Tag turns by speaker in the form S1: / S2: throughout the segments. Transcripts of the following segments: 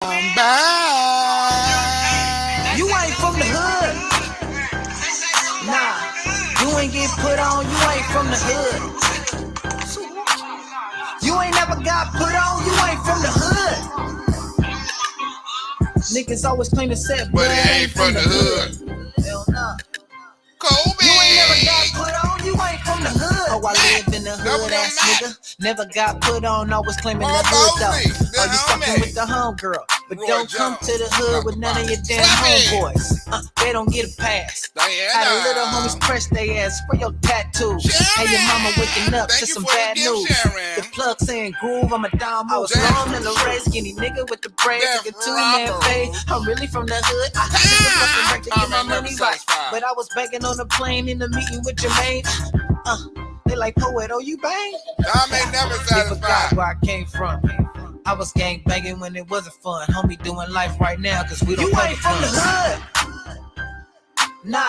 S1: I'm back.
S2: You ain't from the hood. Nah, you ain't get put on, you ain't from the hood. You ain't never got put on, you ain't from the hood. Niggas always claim to set,
S1: but it ain't from the hood.
S2: Hell nah.
S1: Kobe.
S2: You ain't never got put on, you ain't from the hood. Oh, I live in the hood, ass nigga. Never got put on, always claiming the hood though. Oh, you fucking with the homegirl, but don't come to the hood with none of your damn homeboys. They don't get a pass. Had a little homies press they ass for your tattoos. Hey, your mama waking up to some bad news. The plug saying groove, I'm a dime. I was long in the race, skinny nigga with the braids, like a two-man fade. I'm really from the hood. I had to fucking break to get my money right, but I was banking on the plane in the meeting with Jermaine. They like, poet, oh, you bang?
S1: Tom ain't never
S2: They forgot
S1: satisfied.
S2: where I came from. I was gang banging when it wasn't fun. Homie doing life right now, cause we don't You ain't from the hood. Nah,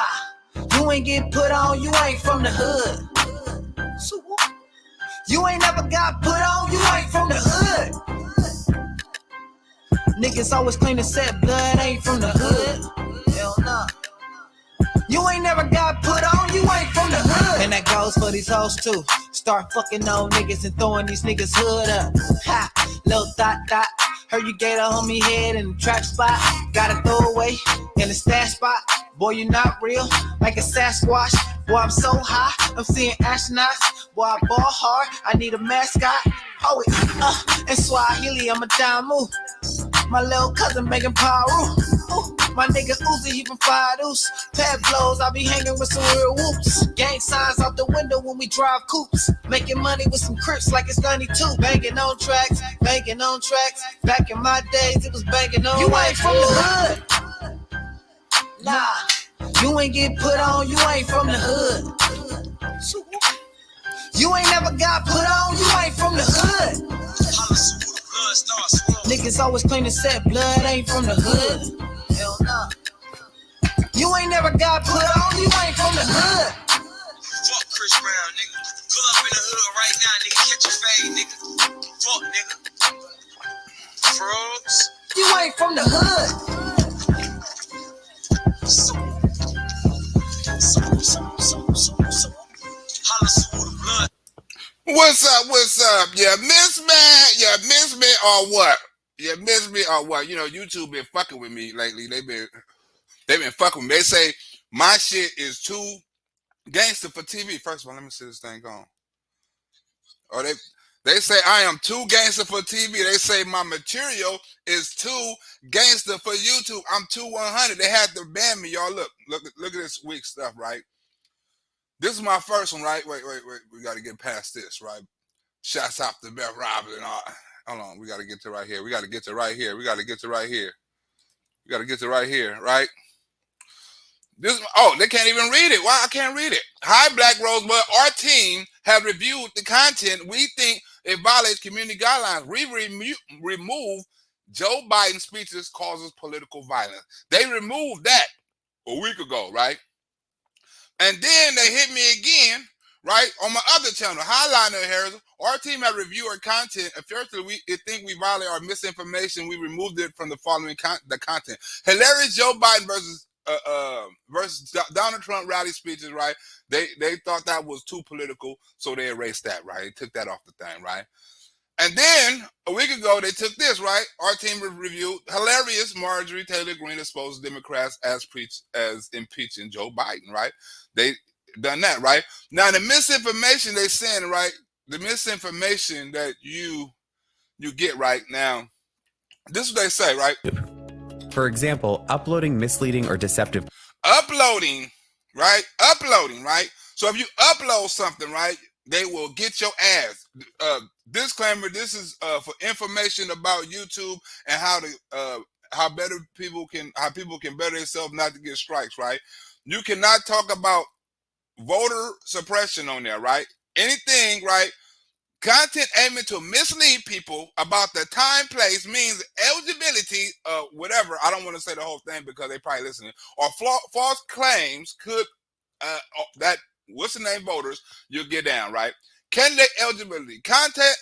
S2: you ain't get put on, you ain't from the hood. So what? You ain't never got put on, you ain't from the hood. Niggas always claim to set blood, ain't from the hood. Hell nah. You ain't never got put on, you ain't from the hood. And that goes for these hoes too. Start fucking on niggas and throwing these niggas hood up. Ha, little dot. Heard you gave a homie head in the trap spot. Got a throwaway in the stash spot. Boy, you not real, like a Sasquatch. Boy, I'm so high, I'm seeing astronauts. Boy, I ball hard, I need a mascot. Oh, and Swahili, I'm a Damu. My little cousin making Paru. My nigga Uzi, he from Fire Deuce. Pad blows, I be hanging with some real whoops. Gang signs out the window when we drive coupes. Making money with some crips like it's 92. Banging on tracks. Back in my days, it was banging on. You ain't from the hood. Nah, you ain't get put on, you ain't from the hood. You ain't never got put on, you ain't from the hood. Niggas always claim to set blood, ain't from the hood. Hell nah. You ain't never got put on, you ain't from the hood.
S3: Fuck Chris Brown, nigga. Pull up in the hood right now, nigga. Catch a fade, nigga. Fuck, nigga. Frogs.
S2: You ain't from the hood.
S1: What's up? You miss me or what? You miss me or what? You know, YouTube been fucking with me lately. They've been fucking with me. They say my shit is too gangster for TV. First of all, let me see this thing going. Oh, they say I am too gangster for TV. They say my material is too gangster for YouTube. I'm too 100. They had to ban me, y'all. Look at this weak stuff, right? This is my first one, right? Wait. We got to get past this, right? Shots out to Beth Robin and all. Hold on. We got to get to right here. We got to get to right here, right? They can't even read it. Why I can't read it? Hi, Black Rosebud. Our team have reviewed the content. We think it violates community guidelines. We remove Joe Biden's speeches causes political violence. They removed that a week ago, right? And then they hit me again, right, on my other channel, Highliner Harris. Our team have reviewed our content. Firstly, we think we violate our misinformation. We removed it from the following the content. Hilarious Joe Biden versus Donald Trump rally speeches, right? They thought that was too political, so they erased that, right? They took that off the thing, right? And then a week ago, they took this, right? Our team reviewed hilarious Marjorie Taylor Greene exposed Democrats as impeaching Joe Biden, right? They done that, right? Now, the misinformation they saying, right? The misinformation that you get right now, this is what they say, right?
S4: For example, uploading misleading or deceptive
S1: Uploading, right? So if you upload something, right, they will get your ass. Disclaimer: this is for information about YouTube and how people can better themselves not to get strikes, right? You cannot talk about voter suppression on there, right? Anything, right? Content aiming to mislead people about the time, place, means, eligibility, whatever. I don't want to say the whole thing because they probably listening. Or false claims could that what's the name voters you'll get down, right? Candidate eligibility content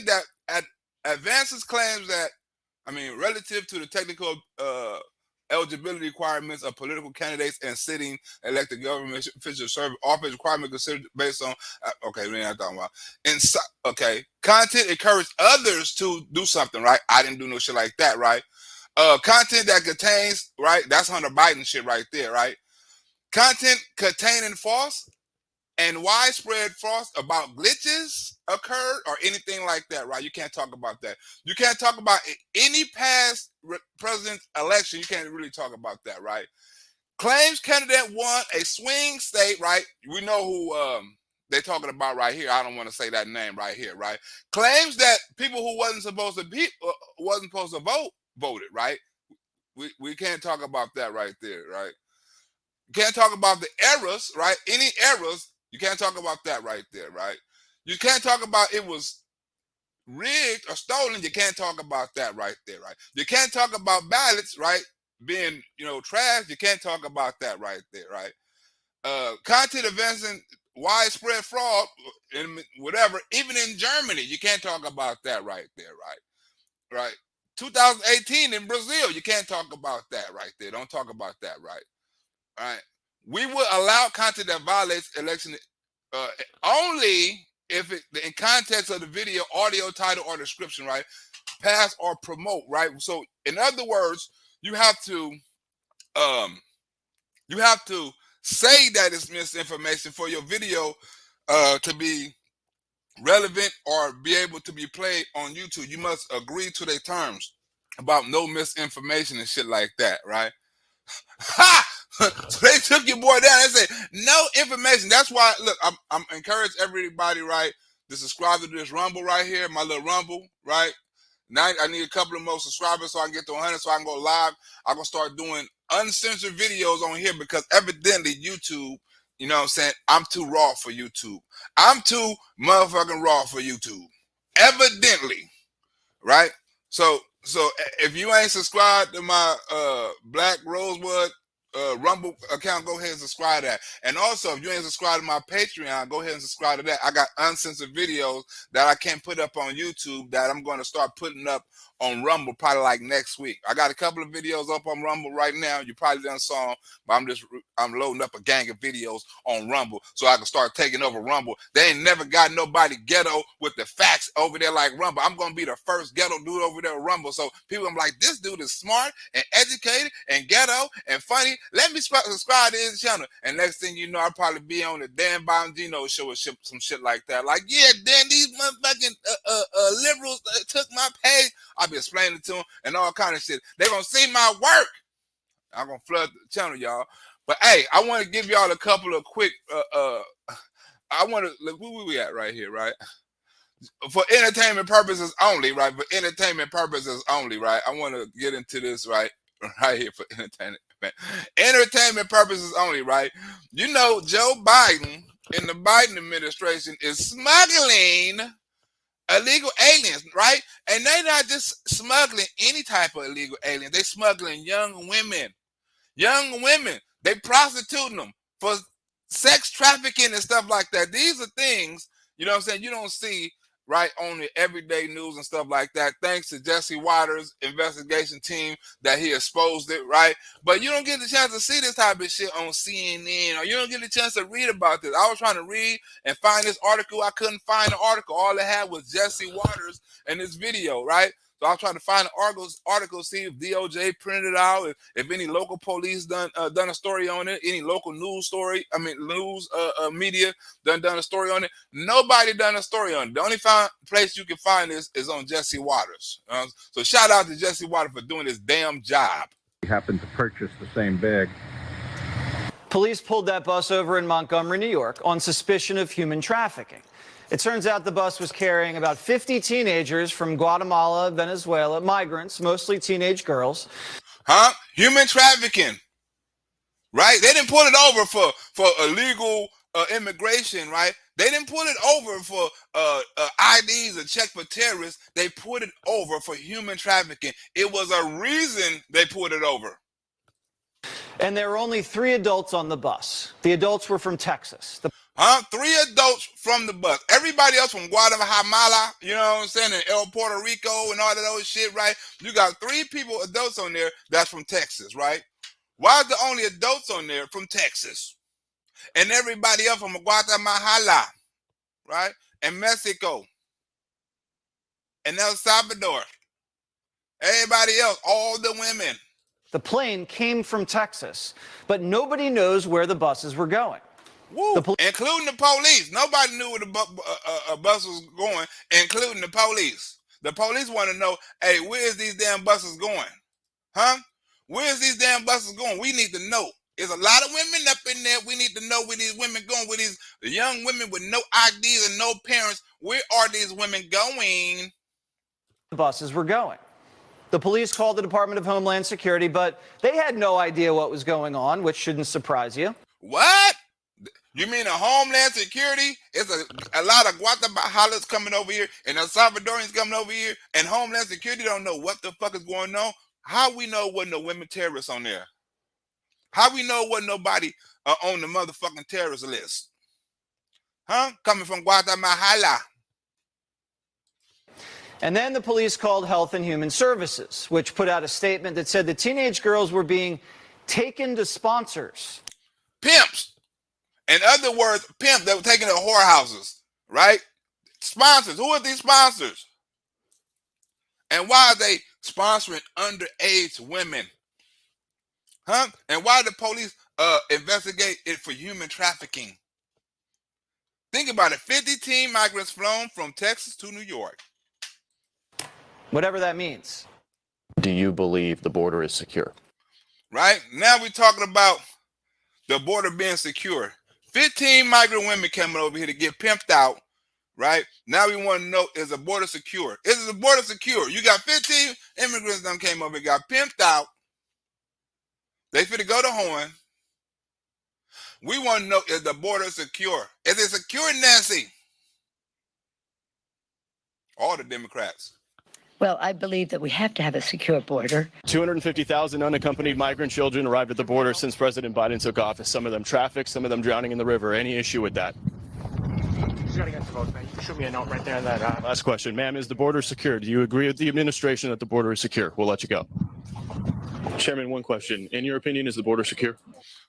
S1: that advances claims that relative to the technical eligibility requirements of political candidates and sitting elected government officials serve office requirement considered based on okay, we're not talking about content encourage others to do something, right? I didn't do no shit like that, right? Content that contains, right? That's Hunter Biden shit right there, right? Content containing false and widespread false about glitches occurred or anything like that, right? You can't talk about that. You can't talk about any past president's election. You can't really talk about that, right? Claims candidate won a swing state, right? We know who they're talking about right here. I don't want to say that name right here, right? Claims that people who wasn't supposed to vote voted, right? We can't talk about that right there, right? You can't talk about the errors, right? Any errors, you can't talk about that right there, right? You can't talk about it was rigged or stolen. You can't talk about that right there, right? You can't talk about ballots, right? Being, trashed. You can't talk about that right there, right? Content advancing widespread fraud and whatever, even in Germany, you can't talk about that right there, right? Right. 2018 in Brazil, you can't talk about that right there. Don't talk about that, right? All right. We will allow content that violates election only if it in context of the video, audio, title, or description, right? Pass or promote, right? So, in other words, you have to say that it's misinformation for your video to be relevant or be able to be played on YouTube. You must agree to their terms about no misinformation and shit like that, right? Ha! So they took your boy down. They said no information. That's why, look, I'm encourage everybody, right, to subscribe to this Rumble right here, my little Rumble, right? Now I need a couple of more subscribers so I can get to 100 so I can go live. I'm going to start doing uncensored videos on here because evidently YouTube, you know what I'm saying, I'm too raw for YouTube. I'm too motherfucking raw for YouTube. Evidently, right? So if you ain't subscribed to my Black Rosewood Rumble account, go ahead and subscribe to that. And also, if you ain't subscribed to my Patreon, go ahead and subscribe to that. I got uncensored videos that I can't put up on YouTube that I'm going to start putting up on Rumble probably like next week. I got a couple of videos up on Rumble right now. You probably done saw them, but I'm loading up a gang of videos on Rumble so I can start taking over Rumble. They ain't never got nobody ghetto with the facts over there like Rumble. I'm going to be the first ghetto dude over there at Rumble. So people, I'm like, this dude is smart and educated and ghetto and funny. Let me subscribe to his channel. And next thing you know, I'll probably be on the Dan Bongino show or some shit like that. Like, yeah, Dan, these motherfucking liberals took my page. I'll be explaining to them and all kind of shit. They're going to see my work. I'm going to flood the channel, y'all. But, hey, I want to give y'all a couple of quick, I want to, look, where we at right here, right? For entertainment purposes only, right? For entertainment purposes only, right? I want to get into this, right? Right here for entertainment purposes only, right? You know, Joe Biden and the Biden administration is smuggling illegal aliens, right? And they're not just smuggling any type of illegal aliens. They're smuggling young women. Young women. They prostituting them for sex trafficking and stuff like that. These are things, you know what I'm saying, you don't see right on the everyday news and stuff like that. Thanks to Jesse Waters' investigation team that he exposed it, right? But you don't get the chance to see this type of shit on CNN, or you don't get the chance to read about this. I was trying to read and find this article. I couldn't find the article. All I had was Jesse Waters and this video, right? So I was trying to find the article, see if DOJ printed it out, if any local police done a story on it, any local news media done a story on it. Nobody done a story on it. The only place you can find this is on Jesse Waters. So shout out to Jesse Waters for doing this damn job.
S5: He happened to purchase the same bag.
S2: Police pulled that bus over in Montgomery, New York, on suspicion of human trafficking. It turns out the bus was carrying about 50 teenagers from Guatemala, Venezuela, migrants, mostly teenage girls.
S1: Human trafficking, right? They didn't pull it over for illegal immigration, right? They didn't pull it over for IDs or check for terrorists. They put it over for human trafficking. It was a reason they pulled it over.
S2: And there were only 3 adults on the bus. The adults were from Texas.
S1: Huh? 3 adults from the bus. Everybody else from Guatemala, you know what I'm saying, and El Puerto Rico and all of those shit, right? You got 3 people, adults on there that's from Texas, right? Why is the only adults on there from Texas? And everybody else from Guatemala, right? And Mexico. And El Salvador. Everybody else, all the women.
S6: The plane came from Texas, but nobody knows where the buses were going.
S1: Woo, including the police. Nobody knew where the bus was going, including the police. The police want to know, hey, where is these damn buses going? Huh? Where is these damn buses going? We need to know. There's a lot of women up in there. We need to know where these women going, where these young women with no IDs and no parents. Where are these women going?
S6: The buses were going. The police called the Department of Homeland Security, but they had no idea what was going on, which shouldn't surprise you.
S1: What? You mean a Homeland Security? It's a lot of Guatemalans coming over here and El Salvadorians coming over here, and Homeland Security don't know what the fuck is going on? How we know wasn't no women terrorists on there? How we know wasn't nobody on the motherfucking terrorist list? Huh? Coming from Guatemala.
S6: And then the police called Health and Human Services, which put out a statement that said the teenage girls were being taken to sponsors.
S1: Pimps. In other words, pimps that were taken to whorehouses, right? Sponsors. Who are these sponsors? And why are they sponsoring underage women? Huh? And why did the police investigate it for human trafficking? Think about it. 50 teen migrants flown from Texas to New York.
S6: Whatever that means.
S7: Do you believe the border is secure?
S1: Right? Now we're talking about the border being secure. 15 migrant women coming over here to get pimped out, right? Now we want to know, is the border secure? Is the border secure? You got 15 immigrants that came over and got pimped out. They finna go to Horn. We want to know, is the border secure? Is it secure, Nancy? All the Democrats.
S8: Well, I believe that we have to have a secure border.
S7: 250,000 unaccompanied migrant children arrived at the border since President Biden took office. Some of them trafficked, some of them drowning in the river. Any issue with that?
S9: You gotta get the vote, man. You can shoot me a note right there. That
S7: Last question. Ma'am, is the border secure? Do you agree with the administration that the border is secure? We'll let you go. Chairman, one question. In your opinion, is the border secure?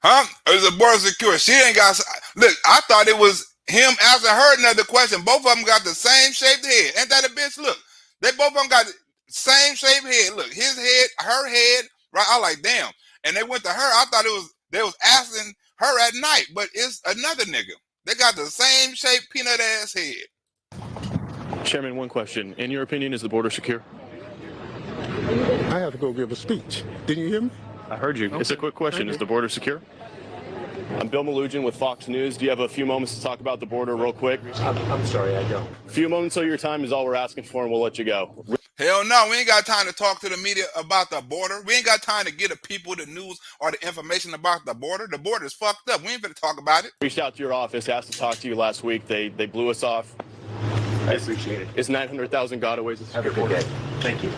S1: Huh? Is the border secure? She ain't got... Look, I thought it was him asking her another question. Both of them got the same shaped head. Ain't that a bitch? Look. They both of them got the same shaped head. Look, his head, her head, right? I like, damn. And they went to her. I thought they was asking her at night, but it's another nigga. They got the same shaped peanut ass head.
S7: Chairman, one question. In your opinion, is the border secure?
S10: I have to go give a speech. Didn't you hear me?
S7: I heard you. Okay. It's a quick question. Is the border secure? I'm Bill Malugin with Fox News. Do you have a few moments to talk about the border real quick?
S10: I'm sorry, I don't.
S7: A few moments of your time is all we're asking for, and we'll let you go.
S1: Hell no, we ain't got time to talk to the media about the border. We ain't got time to get the people the news or the information about the border. The border is fucked up. We ain't gonna talk about it.
S7: Reached out to your office, asked to talk to you last week. They blew us off.
S10: I appreciate it.
S7: It's 900,000 gotaways.
S10: Have a good day. Thank you.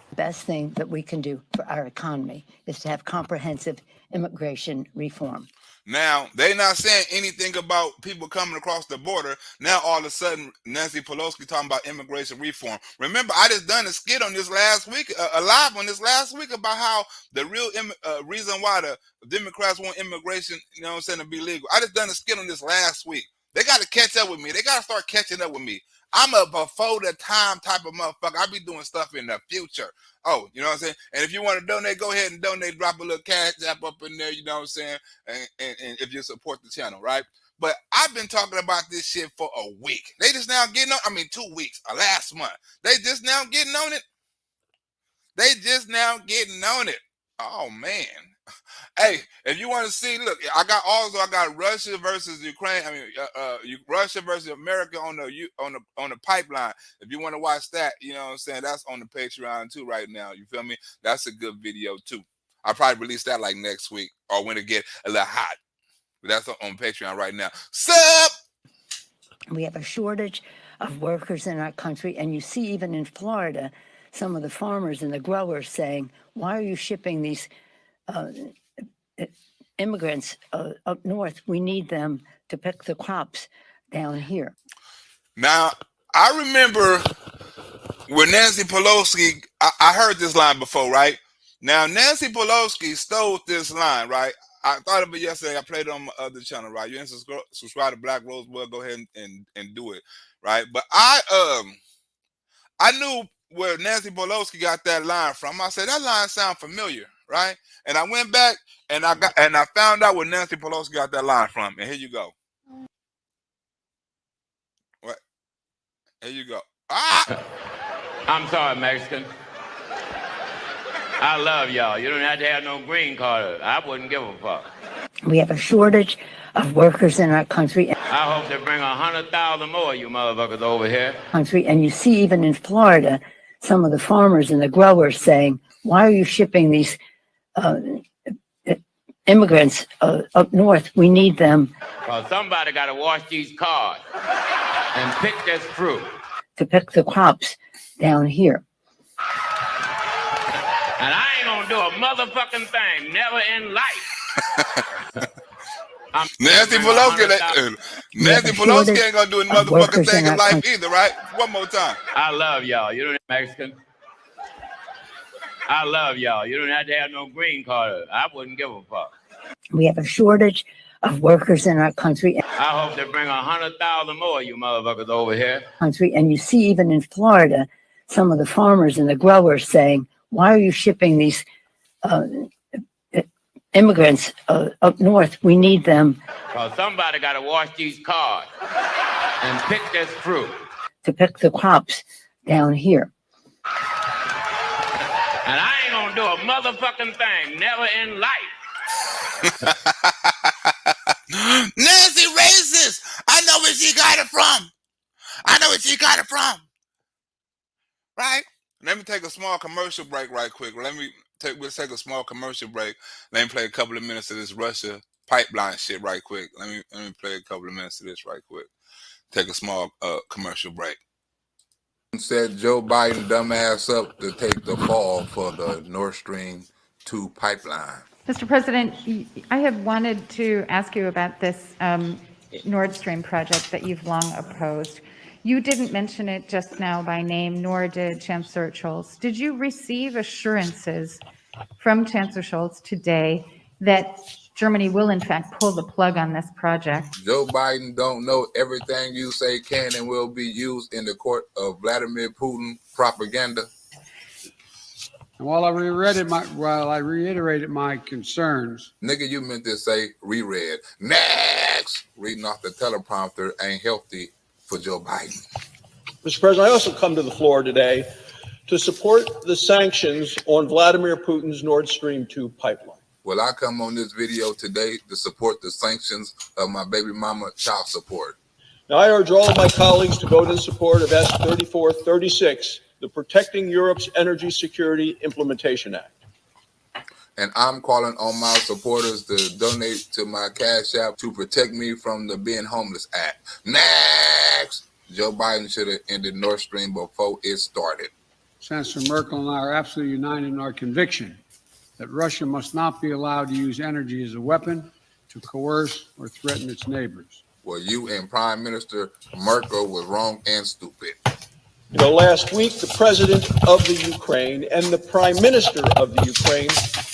S8: The best thing that we can do for our economy is to have comprehensive immigration reform.
S1: Now, they not saying anything about people coming across the border. Now, all of a sudden, Nancy Pelosi talking about immigration reform. Remember, I just done a skit on this last week, a live on this last week about how the real reason why the Democrats want immigration, you know what I'm saying, to be legal. I just done a skit on this last week. They got to catch up with me. They got to start catching up with me. I'm a before the time type of motherfucker. I be doing stuff in the future. Oh, you know what I'm saying? And if you want to donate, go ahead and donate. Drop a little cash app up in there, you know what I'm saying? And if you support the channel, right? But I've been talking about this shit for a week. They just now getting on, 2 weeks, last month. They just now getting on it. They just now getting on it. Oh, man. Hey, if you want to see, look, I got Russia versus Ukraine. Russia versus America on the pipeline. If you want to watch that, you know what I'm saying, that's on the Patreon too right now. You feel me? That's a good video too. I'll probably release that like next week or when it get a little hot. But that's on Patreon right now. Sup?
S8: We have a shortage of workers in our country, and you see even in Florida, some of the farmers and the growers saying, "Why are you shipping these immigrants up north, we need them to pick the crops down here.
S1: Now, I remember when Nancy Pelosi, I heard this line before, right? Now, Nancy Pelosi stole this line, right? I thought of it yesterday. I played it on my other channel, right? You didn't subscribe to Black Rosebud, go ahead and do it, right? But I knew where Nancy Pelosi got that line from. I said, that line sounds familiar, right? And I went back and I found out where Nancy Pelosi got that line from. And here you go. What? Here you go. Ah!
S11: I'm sorry, Mexican. I love y'all. You don't have to have no green card. I wouldn't give a fuck.
S8: We have a shortage of workers in our country.
S11: I hope they bring 100,000 more of you motherfuckers over here.
S8: And you see even in Florida, some of the farmers and the growers saying, why are you shipping these immigrants up north? We need them.
S11: Well, somebody got to wash these cars and pick this fruit.
S8: To pick the crops down here.
S11: And I ain't gonna do a motherfucking thing, never in life.
S1: Nancy Pelosi, Nancy Pelosi ain't gonna do a motherfucking thing in life either, right? One more time.
S11: I love y'all. You don't Mexican. I love y'all. You don't have to have no green card. I wouldn't give a fuck.
S8: We have a shortage of workers in our country.
S11: I hope they bring 100,000 more of you motherfuckers over here.
S8: And you see even in Florida, some of the farmers and the growers saying, why are you shipping these immigrants up north? We need them.
S11: Well, somebody got to wash these cars and pick this fruit.
S8: To pick the crops down here.
S11: And I ain't gonna do a motherfucking thing, never in life.
S1: Nancy racist. I know where she got it from. Right? Let me take a small commercial break right quick. We'll take a small commercial break. Let me play a couple of minutes of this Russia pipeline shit right quick. Let me play a couple of minutes of this right quick. Take a small commercial break. Set Joe Biden dumbass up to take the fall for the Nord Stream 2 pipeline.
S12: Mr. President, I have wanted to ask you about this Nord Stream project that you've long opposed. You didn't mention it just now by name, nor did Chancellor Scholz. Did you receive assurances from Chancellor Scholz today that Germany will in fact pull the plug on this project?
S1: Joe Biden don't know everything you say can and will be used in the court of Vladimir Putin propaganda.
S13: And while I reiterated my concerns,
S1: nigga, you meant to say reread. Next, reading off the teleprompter ain't healthy for Joe Biden.
S14: Mr. President, I also come to the floor today to support the sanctions on Vladimir Putin's Nord Stream 2 pipeline.
S1: Well, I come on this video today to support the sanctions of my baby mama child support.
S14: Now, I urge all of my colleagues to vote in support of S. 3436, the Protecting Europe's Energy Security Implementation Act.
S1: And I'm calling on my supporters to donate to my Cash App to protect me from the Being Homeless Act. Next! Joe Biden should have ended Nord Stream before it started.
S13: Chancellor Merkel and I are absolutely united in our conviction that Russia must not be allowed to use energy as a weapon to coerce or threaten its neighbors.
S1: Well, you and Prime Minister Merkel was wrong and stupid.
S14: You know, last week, the president of the Ukraine and the prime minister of the Ukraine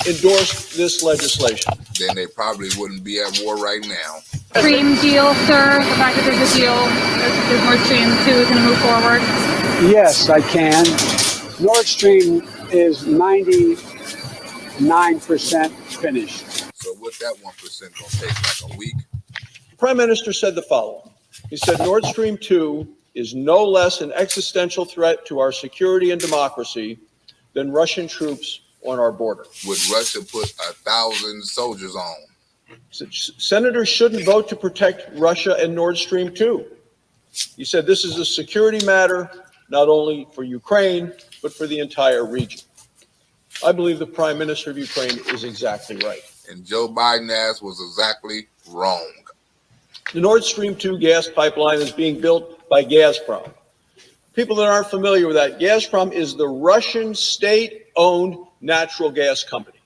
S14: endorsed this legislation.
S1: Then they probably wouldn't be at war right now.
S15: Stream deal, sir. The fact that there's a deal, that Nord Stream 2 is going to move forward.
S13: Yes, I can. Nord Stream is 99% finished.
S1: So what's that 1% gonna take, like a week?
S14: The prime minister said the following. He said Nord Stream 2 is no less an existential threat to our security and democracy than Russian troops on our border.
S1: Would Russia put 1,000 soldiers on?
S14: Senators shouldn't vote to protect Russia and Nord Stream 2. He said this is a security matter, not only for Ukraine, but for the entire region. I believe the Prime Minister of Ukraine is exactly right.
S1: And Joe Biden's ass was exactly wrong.
S14: The Nord Stream 2 gas pipeline is being built by Gazprom. People that aren't familiar with that, Gazprom is the Russian state-owned natural gas company.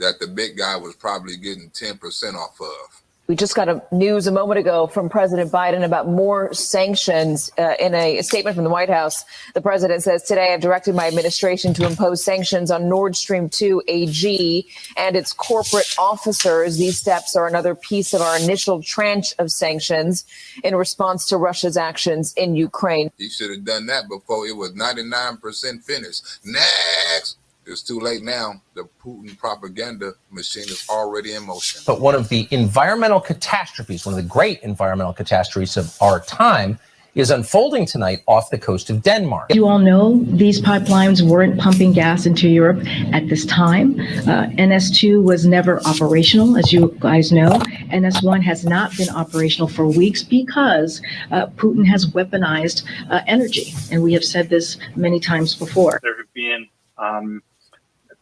S1: that the big guy was probably getting 10% off of.
S16: We just got news a moment ago from President Biden about more sanctions. In a statement from the White House, the president says, today I've directed my administration to impose sanctions on Nord Stream 2 AG and its corporate officers. These steps are another piece of our initial tranche of sanctions in response to Russia's actions in Ukraine.
S1: He should have done that before it was 99% finished. Next! It's too late now. The Putin propaganda machine is already in motion.
S17: But one of the environmental catastrophes, one of the great environmental catastrophes of our time, is unfolding tonight off the coast of Denmark.
S18: You all know these pipelines weren't pumping gas into Europe at this time. NS2 was never operational, as you guys know. NS1 has not been operational for weeks because Putin has weaponized energy. And we have said this many times before.
S9: There have been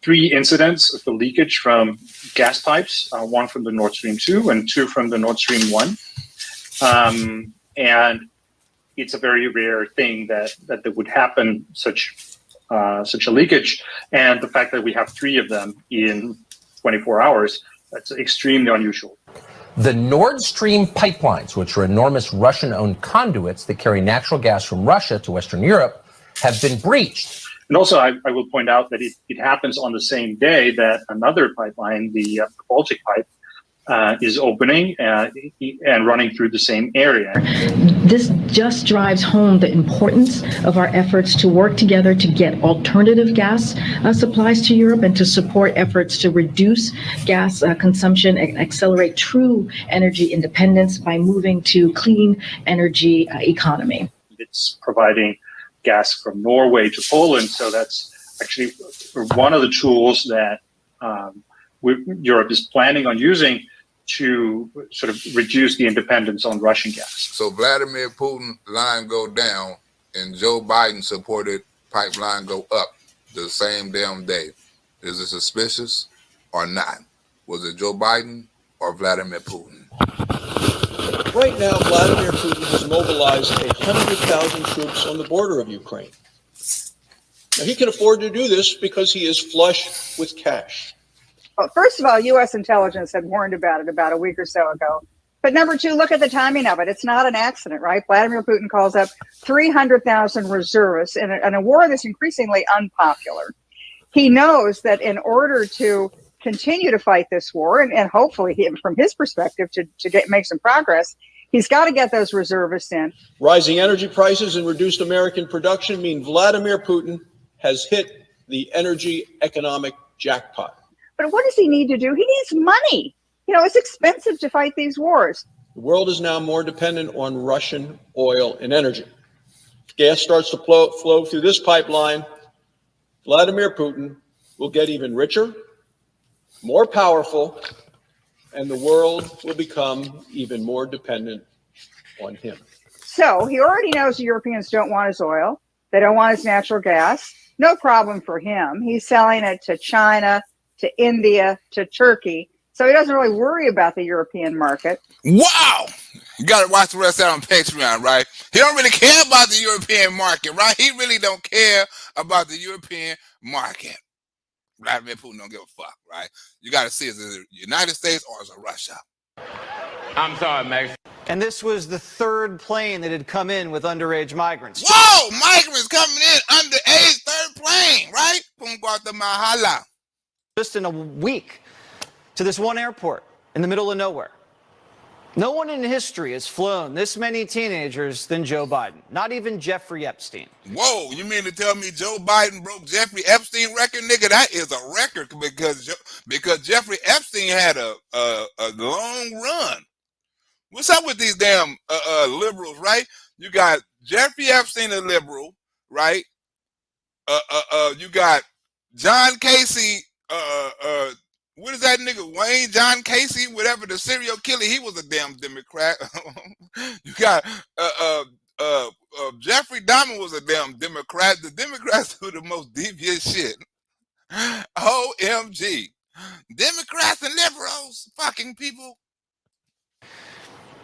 S9: 3 incidents of the leakage from gas pipes, one from the Nord Stream 2 and 2 from the Nord Stream 1. And it's a very rare thing that would happen, such a leakage. And the fact that we have 3 of them in 24 hours, that's extremely unusual.
S17: The Nord Stream pipelines, which are enormous Russian-owned conduits that carry natural gas from Russia to Western Europe, have been breached.
S9: And also, I will point out that it happens on the same day that another pipeline, the Baltic pipe, is opening and running through the same area.
S18: This just drives home the importance of our efforts to work together to get alternative gas supplies to Europe and to support efforts to reduce gas consumption and accelerate true energy independence by moving to clean energy economy.
S9: It's providing gas from Norway to Poland. So that's actually one of the tools that Europe is planning on using to sort of reduce the dependence on Russian gas.
S1: So Vladimir Putin line go down and Joe Biden supported pipeline go up the same damn day. Is it suspicious or not? Was it Joe Biden or Vladimir Putin?
S14: Right now, Vladimir Putin has mobilized 100,000 troops on the border of Ukraine. Now, he can afford to do this because he is flush with cash.
S19: Well, first of all, U.S. intelligence had warned about it about a week or so ago. But number 2, look at the timing of it. It's not an accident, right? Vladimir Putin calls up 300,000 reservists in a war that's increasingly unpopular. He knows that in order to continue to fight this war, and hopefully, from his perspective, to make some progress, he's got to get those reservists in.
S14: Rising energy prices and reduced American production mean Vladimir Putin has hit the energy economic jackpot.
S19: But what does he need to do? He needs money. You know, it's expensive to fight these wars.
S14: The world is now more dependent on Russian oil and energy. If gas starts to flow through this pipeline, Vladimir Putin will get even richer, more powerful, and the world will become even more dependent on him.
S19: So he already knows the Europeans don't want his oil. They don't want his natural gas. No problem for him. He's selling it to China, to India, to Turkey. So he doesn't really worry about the European market.
S1: Wow! You got to watch the rest of that on Patreon, right? He don't really care about the European market, right? He really don't care about the European market. Vladimir Putin don't give a fuck, right? You got to see, is it the United States or is it Russia?
S11: I'm sorry, Max.
S6: And this was the 3rd plane that had come in with underage migrants.
S1: Whoa! Migrants coming in underage, 3rd plane, right? From Guatemala.
S6: Just in a week to this one airport in the middle of nowhere. No one in history has flown this many teenagers than Joe Biden. Not even Jeffrey Epstein.
S1: Whoa, you mean to tell me Joe Biden broke Jeffrey Epstein record? Nigga, that is a record because Jeffrey Epstein had a long run. What's up with these damn liberals, right? You got Jeffrey Epstein, a liberal, right? You got John Casey, what is that nigga? Wayne John Casey, whatever, the serial killer, he was a damn Democrat. You got Jeffrey Dahmer was a damn Democrat. The Democrats do the most devious shit. OMG. Democrats and liberals, fucking people.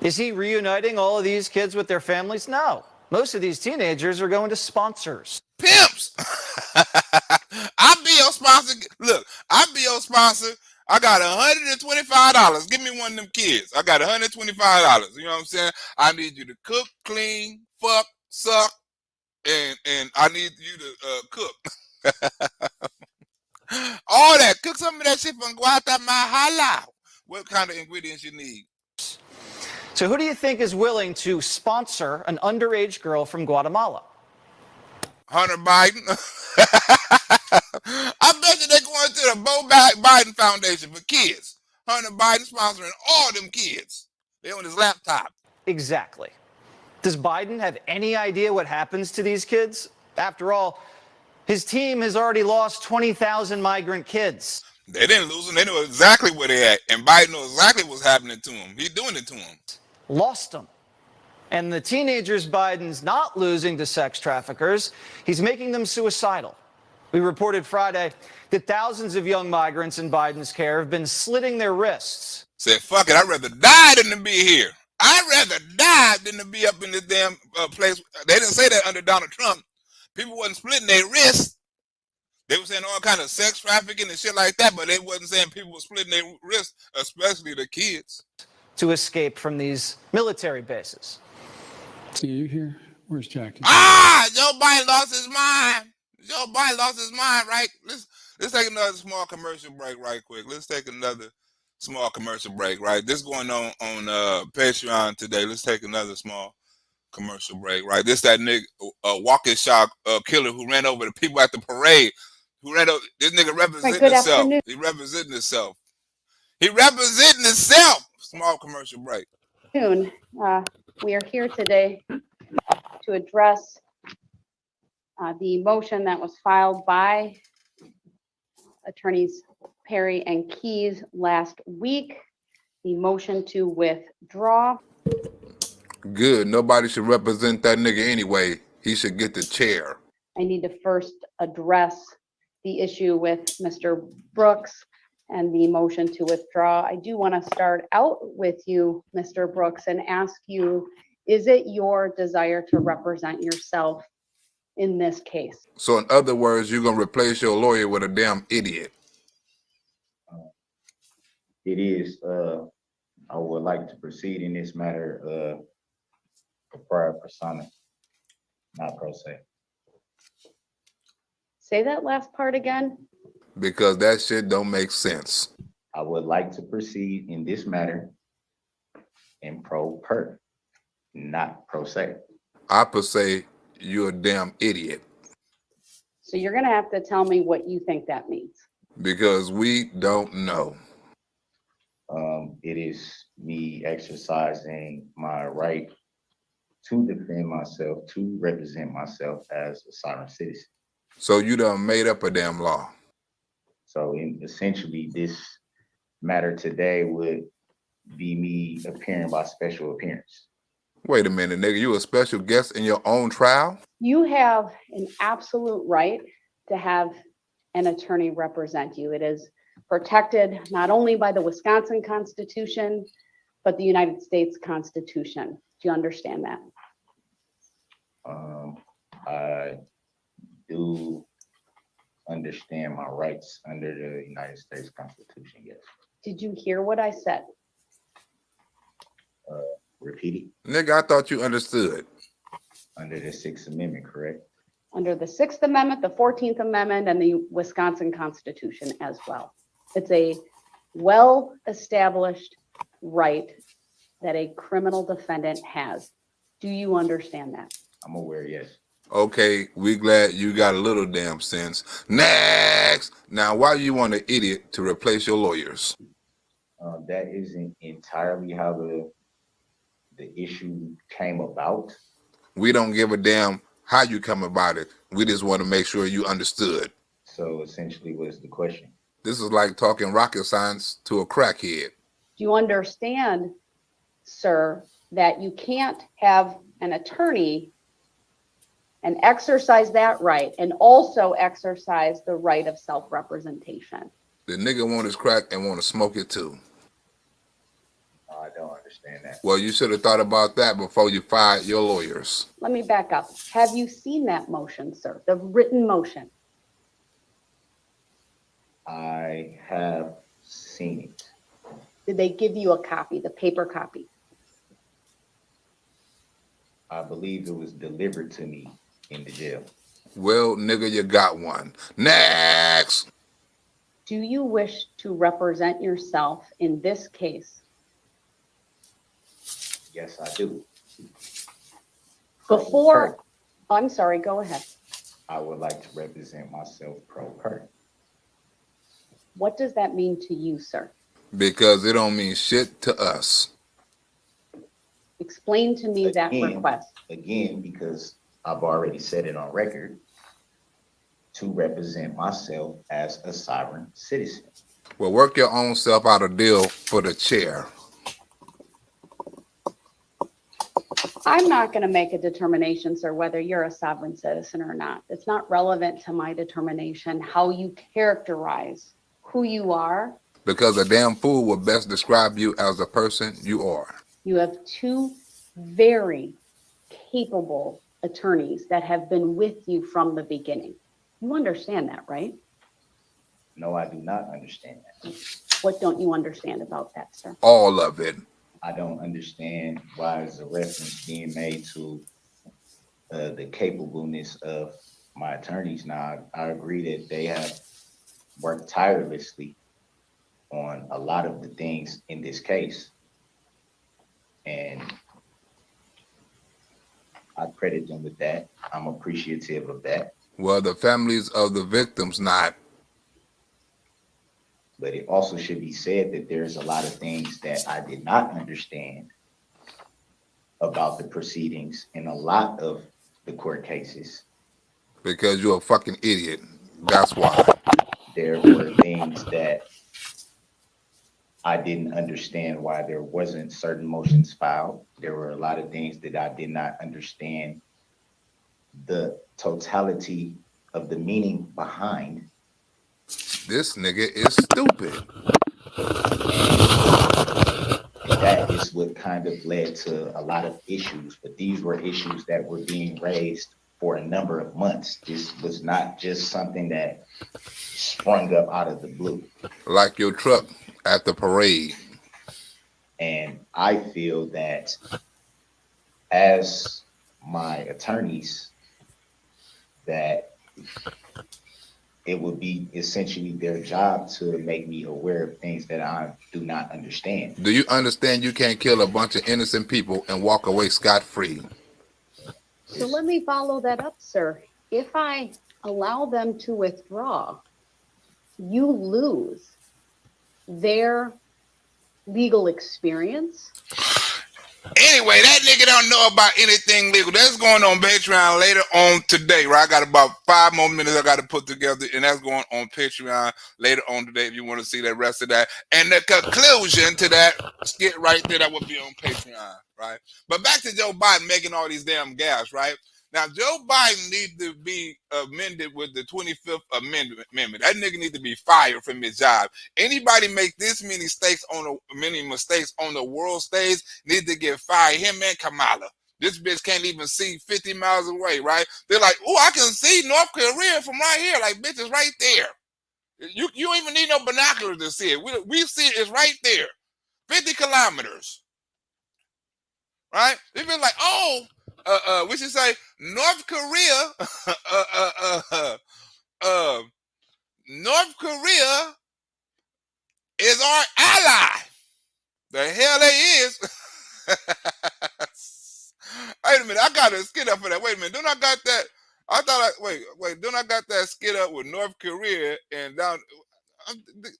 S6: Is he reuniting all of these kids with their families? No. Most of these teenagers are going to sponsors.
S1: Pimps. I'll be your sponsor. Look, I'll be your sponsor. I got $125. Give me one of them kids. I got $125. You know what I'm saying? I need you to cook, clean, fuck, suck, and I need you to cook. All that. Cook some of that shit from Guatemala. What kind of ingredients you need?
S6: So who do you think is willing to sponsor an underage girl from Guatemala?
S1: Hunter Biden. I bet you they're going to the Bo Biden Foundation for kids. Hunter Biden sponsoring all them kids. They on his laptop.
S6: Exactly. Does Biden have any idea what happens to these kids? After all, his team has already lost 20,000 migrant kids.
S1: They didn't lose them. They knew exactly where they at. And Biden knew exactly what's happening to them. He's doing it to them.
S6: Lost them. And the teenagers Biden's not losing to sex traffickers. He's making them suicidal. We reported Friday that thousands of young migrants in Biden's care have been slitting their wrists.
S1: Said, fuck it, I'd rather die than to be here. I'd rather die than to be up in this damn place. They didn't say that under Donald Trump. People wasn't splitting their wrists. They were saying all kind of sex trafficking and shit like that, but they wasn't saying people were splitting their wrists, especially the kids.
S6: To escape from these military bases.
S13: See you here? Where's Jackie?
S1: Joe Biden lost his mind. Joe Biden lost his mind, right? Let's take another small commercial break right quick. Let's take another small commercial break, right? This going on Patreon today. Let's take another small commercial break, right? This that nigga, walking shot killer who ran over the people at the parade. Who ran over, this nigga representing himself.
S20: Afternoon.
S1: He representing himself. He representing himself. Small commercial break.
S20: We are here today to address the motion that was filed by attorneys Perry and Keyes last week, the motion to withdraw.
S1: Good. Nobody should represent that nigga anyway. He should get the chair.
S20: I need to first address the issue with Mr. Brooks and the motion to withdraw. I do want to start out with you, Mr. Brooks, and ask you, is it your desire to represent yourself in this case?
S1: So in other words, you're going to replace your lawyer with a damn idiot.
S21: It is, I would like to proceed in this matter prior persona, not pro se.
S20: Say that last part again.
S1: Because that shit don't make sense.
S21: I would like to proceed in this matter in pro per, not pro se.
S1: I per se, you're a damn idiot.
S20: So you're going to have to tell me what you think that means.
S1: Because we don't know.
S21: It is me exercising my right to defend myself, to represent myself as a sovereign citizen.
S1: So you done made up a damn law.
S21: So essentially, this matter today would be me appearing by special appearance.
S1: Wait a minute, nigga, you a special guest in your own trial?
S20: You have an absolute right to have an attorney represent you. It is protected not only by the Wisconsin Constitution, but the United States Constitution. Do you understand that?
S21: I do understand my rights under the United States Constitution, yes.
S20: Did you hear what I said?
S21: Repeat it.
S1: Nigga, I thought you understood.
S21: Under the 6th Amendment, correct?
S20: Under the 6th Amendment, the 14th Amendment, and the Wisconsin Constitution as well. It's a well-established right that a criminal defendant has. Do you understand that?
S21: I'm aware, yes.
S1: Okay, we glad you got a little damn sense. Next! Now, why do you want an idiot to replace your lawyers?
S21: That isn't entirely how the issue came about.
S1: We don't give a damn how you come about it. We just want to make sure you understood.
S21: So essentially, what's the question?
S1: This is like talking rocket science to a crackhead.
S20: Do you understand, sir, that you can't have an attorney and exercise that right and also exercise the right of self-representation?
S1: The nigga want his crack and want to smoke it too.
S21: I don't understand that.
S1: Well, you should have thought about that before you fired your lawyers.
S20: Let me back up. Have you seen that motion, sir? The written motion?
S21: I have seen it.
S20: Did they give you a copy, the paper copy?
S21: I believe it was delivered to me in the jail.
S1: Well, nigga, you got one. Next.
S20: Do you wish to represent yourself in this case?
S21: Yes, I do.
S20: Before, I'm sorry, go ahead.
S21: I would like to represent myself pro per.
S20: What does that mean to you, sir?
S1: Because it don't mean shit to us.
S20: Explain to me that request.
S21: Again, because I've already said it on record, to represent myself as a sovereign citizen.
S1: Well, work your own self out a deal for the chair.
S20: I'm not going to make a determination, sir, whether you're a sovereign citizen or not. It's not relevant to my determination how you characterize who you are.
S1: Because a damn fool will best describe you as the person you are.
S20: You have two very capable attorneys that have been with you from the beginning. You understand that, right?
S21: No, I do not understand that.
S20: What don't you understand about that, sir?
S1: All of it.
S21: I don't understand why is a reference being made to the capableness of my attorneys. Now, I agree that they have worked tirelessly on a lot of the things in this case. And I credit them with that. I'm appreciative of that.
S1: Well, the families of the victims not.
S21: But it also should be said that there's a lot of things that I did not understand about the proceedings in a lot of the court cases.
S1: Because you're a fucking idiot. That's why.
S21: There were things that I didn't understand why there wasn't certain motions filed. There were a lot of things that I did not understand the totality of the meaning behind.
S1: This nigga is stupid.
S21: And that is what kind of led to a lot of issues. But these were issues that were being raised for a number of months. This was not just something that sprung up out of the blue.
S1: Like your truck at the parade.
S21: And I feel that as my attorneys, that it would be essentially their job to make me aware of things that I do not understand.
S1: Do you understand you can't kill a bunch of innocent people and walk away scot-free?
S20: So let me follow that up, sir. If I allow them to withdraw, you lose their legal experience.
S1: Anyway, that nigga don't know about anything legal. That's going on Patreon later on today, right? I got about 5 more minutes I got to put together, and that's going on Patreon later on today if you want to see the rest of that. And the conclusion to that skit right there, that would be on Patreon, right? But back to Joe Biden making all these damn gaffes, right? Now, Joe Biden needs to be amended with the 25th Amendment. That nigga needs to be fired from his job. Anybody make this many mistakes on the world stage need to get fired. Him and Kamala. This bitch can't even see 50 miles away, right? They're like, oh, I can see North Korea from right here. Like, bitch, it's right there. You don't even need no binoculars to see it. We see it. It's right there. 50 kilometers. Right? They've been like, oh, we should say North Korea, North Korea is our ally. The hell they is. Wait a minute, I got a skit up for that. Wait a minute, don't I got that? I thought don't I got that skit up with North Korea and down?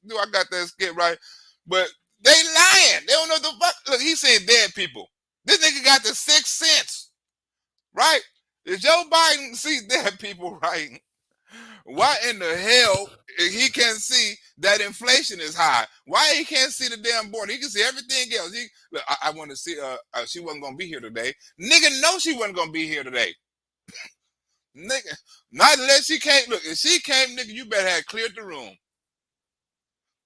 S1: Do I got that skit right? But they lying. They don't know the fuck. Look, he's saying dead people. This nigga got the 6th sense. Right? If Joe Biden sees dead people, right? Why in the hell he can't see that inflation is high? Why he can't see the damn border? He can see everything else. Look, I want to see. She wasn't gonna be here today. Nigga, no, she wasn't gonna be here today. Nigga, not unless she came. Look, if she came, nigga, you better have cleared the room.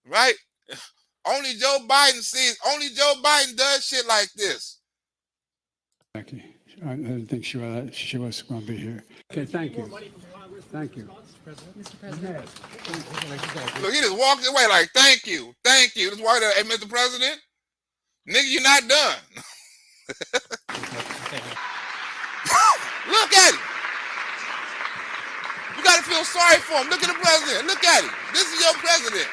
S1: Right? Only Joe Biden sees. Only Joe Biden does shit like this.
S13: Thank you. I didn't think she was going to be here. Okay, thank you. Thank you.
S12: Mr. President.
S1: Look, he just walked away like, thank you. That's why, hey, Mr. President, nigga, you're not done. Look at him. You got to feel sorry for him. Look at the president. Look at him. This is your president.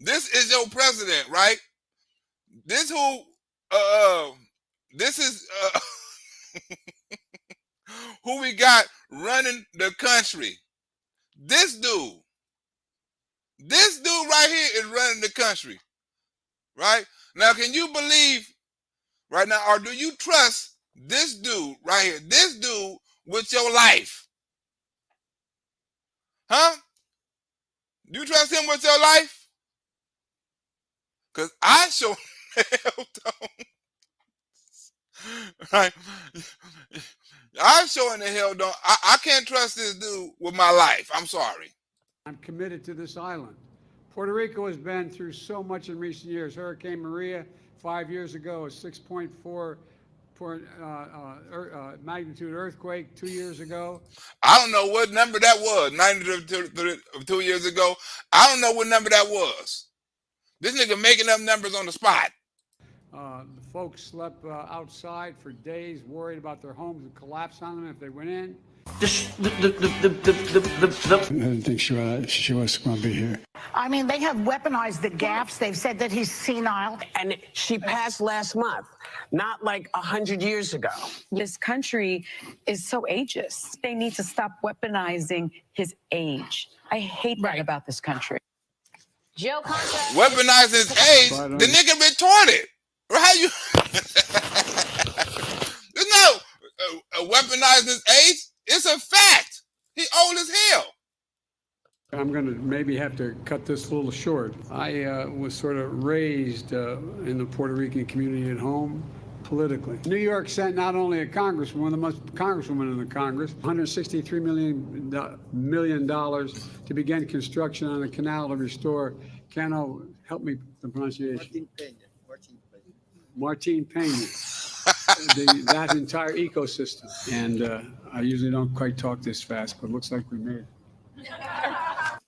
S1: This is your president, right? This is who we got running the country. This dude right here is running the country, right? Now, can you believe right now, or do you trust this dude right here, this dude with your life? Huh? Do you trust him with your life? Because I sure hell don't. Right? I sure in the hell don't. I can't trust this dude with my life. I'm sorry.
S13: I'm committed to this island. Puerto Rico has been through so much in recent years. Hurricane Maria 5 years ago, a 6.4 magnitude earthquake 2 years ago.
S1: I don't know what number that was. 2 years ago. I don't know what number that was. This nigga making up numbers on the spot.
S13: The folks slept outside for days, worried about their homes would collapse on them if they went in.
S3: I didn't think she was going to be here.
S22: I mean, they have weaponized the gaffes. They've said that he's senile.
S23: And she passed last month, not like 100 years ago.
S24: This country is so ageist. They need to stop weaponizing his age. I hate that about this country.
S1: Joe weaponizing his age. The nigga retorted. Right? You no weaponizing his age. It's a fact. He old as hell.
S13: I'm going to maybe have to cut this a little short. I was sort of raised in the Puerto Rican community at home politically. New York sent not only a congresswoman, one of the most congresswomen in the Congress, $163 million to begin construction on a canal to restore Cano, help me the pronunciation. Martin Peña. That entire ecosystem. And I usually don't quite talk this fast, but it looks like we made it.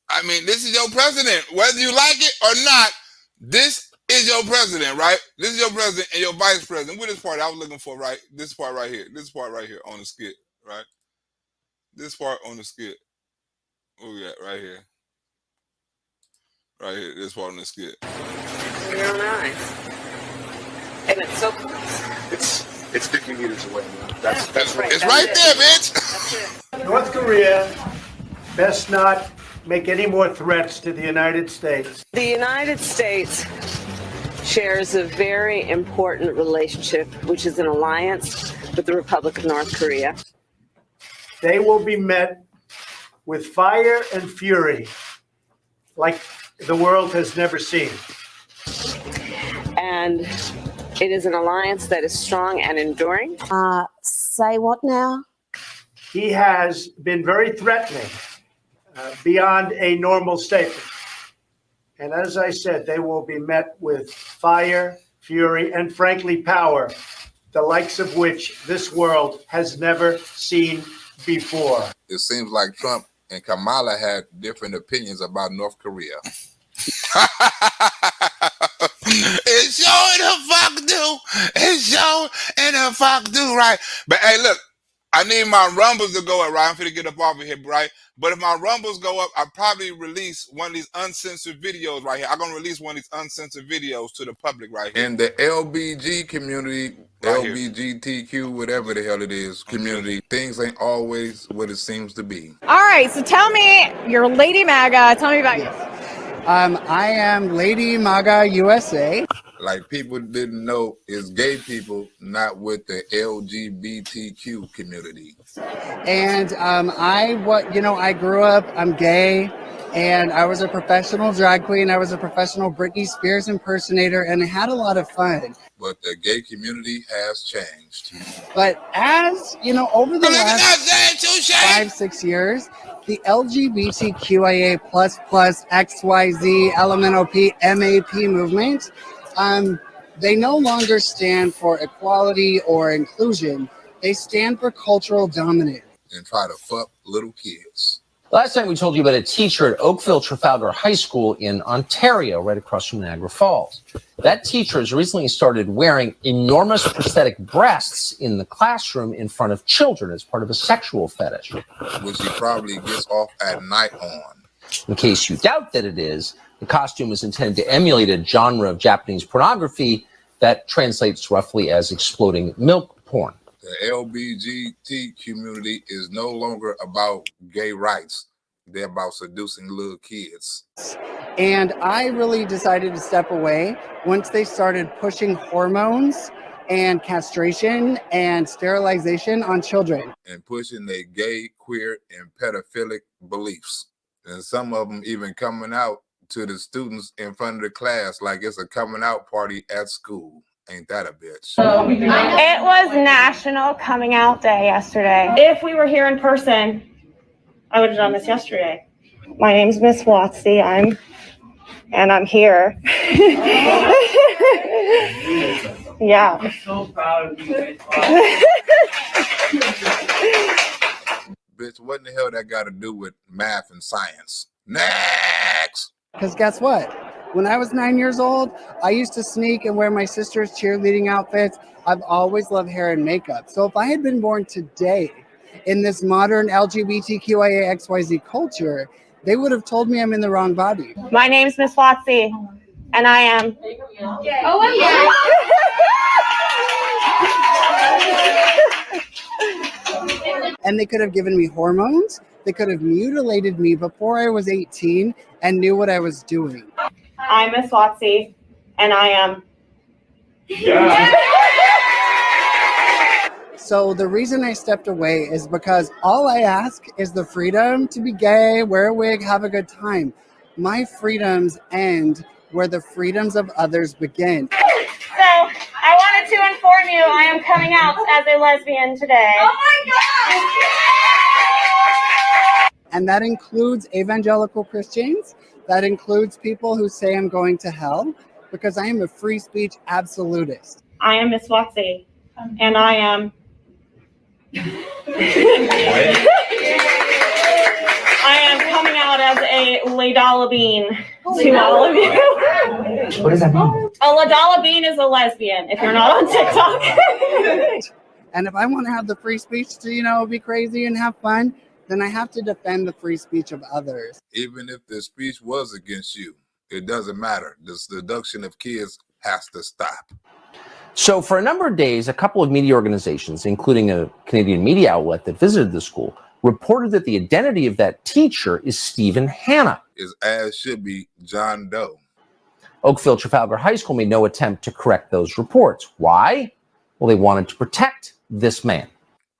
S1: I mean, this is your president. Whether you like it or not, this is your president, right? This is your president and your vice president. What is this part I was looking for, right? This part right here. This part right here on the skit, right? This part on the skit. Oh, yeah, right here. Right here. This part on the skit.
S23: Real nice. And it's so close.
S25: It's 50 meters away. That's
S23: right.
S1: It's right there, bitch.
S26: North Korea best not make any more threats to the United States.
S23: The United States shares a very important relationship, which is an alliance with the Republic of North Korea.
S26: They will be met with fire and fury like the world has never seen.
S23: And it is an alliance that is strong and enduring.
S26: Say what now? He has been very threatening, beyond a normal statement. And as I said, they will be met with fire, fury, and frankly, power, the likes of which this world has never seen before.
S1: It seems like Trump and Kamala had different opinions about North Korea. It sure in the fuck do. It sure in the fuck do, right? But hey, look, I need my rumbles to go up, right? I'm finna get up off of here, right? But if my rumbles go up, I'll probably release one of these uncensored videos right here. I'm gonna release one of these uncensored videos to the public right here. In the LBG community, right LBGTQ, whatever the hell it is, community, things ain't always what it seems to be.
S27: All right, so tell me, you're Lady MAGA. Tell me about you.
S28: I am Lady MAGA USA.
S1: Like people didn't know is gay people, not with the LGBTQ community.
S28: And I grew up, I'm gay, and I was a professional drag queen. I was a professional Britney Spears impersonator, and I had a lot of fun.
S1: But the gay community has changed.
S28: But as, over the last 5-6 years, The LGBTQIA++, XYZ, LMNOP, MAP movement, they no longer stand for equality or inclusion. They stand for cultural dominance.
S1: And try to fuck little kids.
S17: Last time we told you about a teacher at Oakville Trafalgar High School in Ontario, right across from Niagara Falls. That teacher has recently started wearing enormous prosthetic breasts in the classroom in front of children as part of a sexual fetish.
S1: Which he probably gets off at night on.
S17: In case you doubt that it is, the costume is intended to emulate a genre of Japanese pornography that translates roughly as exploding milk porn.
S1: The LGBT community is no longer about gay rights. They're about seducing little kids.
S28: And I really decided to step away once they started pushing hormones and castration and sterilization on children.
S1: And pushing their gay, queer, and pedophilic beliefs. And some of them even coming out to the students in front of the class like it's a coming out party at school. Ain't that a bitch?
S27: It was National Coming Out Day yesterday. If we were here in person, I would have done this yesterday. My name's Miss Watsy. I'm here. Yeah.
S2: I'm so proud of you.
S1: Bitch, what in the hell that got to do with math and science? Next!
S28: Because guess what? When I was 9 years old, I used to sneak and wear my sister's cheerleading outfits. I've always loved hair and makeup. So if I had been born today in this modern LGBTQIA XYZ culture, they would have told me I'm in the wrong body.
S27: My name's Miss Watsy, and I am. Oh,
S28: And they could have given me hormones. They could have mutilated me before I was 18 and knew what I was doing.
S27: I'm Miss Watsy, and I am.
S28: So the reason I stepped away is because all I ask is the freedom to be gay, wear a wig, have a good time. My freedoms end where the freedoms of others begin.
S27: So I wanted to inform you I am coming out as a lesbian today. Oh my God!
S28: And that includes evangelical Christians. That includes people who say I'm going to hell, because I am a free speech absolutist.
S27: I am Miss Watsy, and I am. I am coming out as a Ladala Bean to all of you.
S17: What does that mean?
S27: A Ladala Bean is a lesbian, if you're not on TikTok.
S28: And if I want to have the free speech to, be crazy and have fun, then I have to defend the free speech of others.
S1: Even if the speech was against you, it doesn't matter. The seduction of kids has to stop.
S17: So for a number of days, a couple of media organizations, including a Canadian media outlet that visited the school, reported that the identity of that teacher is Stephen Hanna.
S1: His ass should be John Doe.
S17: Oakville Trafalgar High School made no attempt to correct those reports. Why? Well, they wanted to protect this man.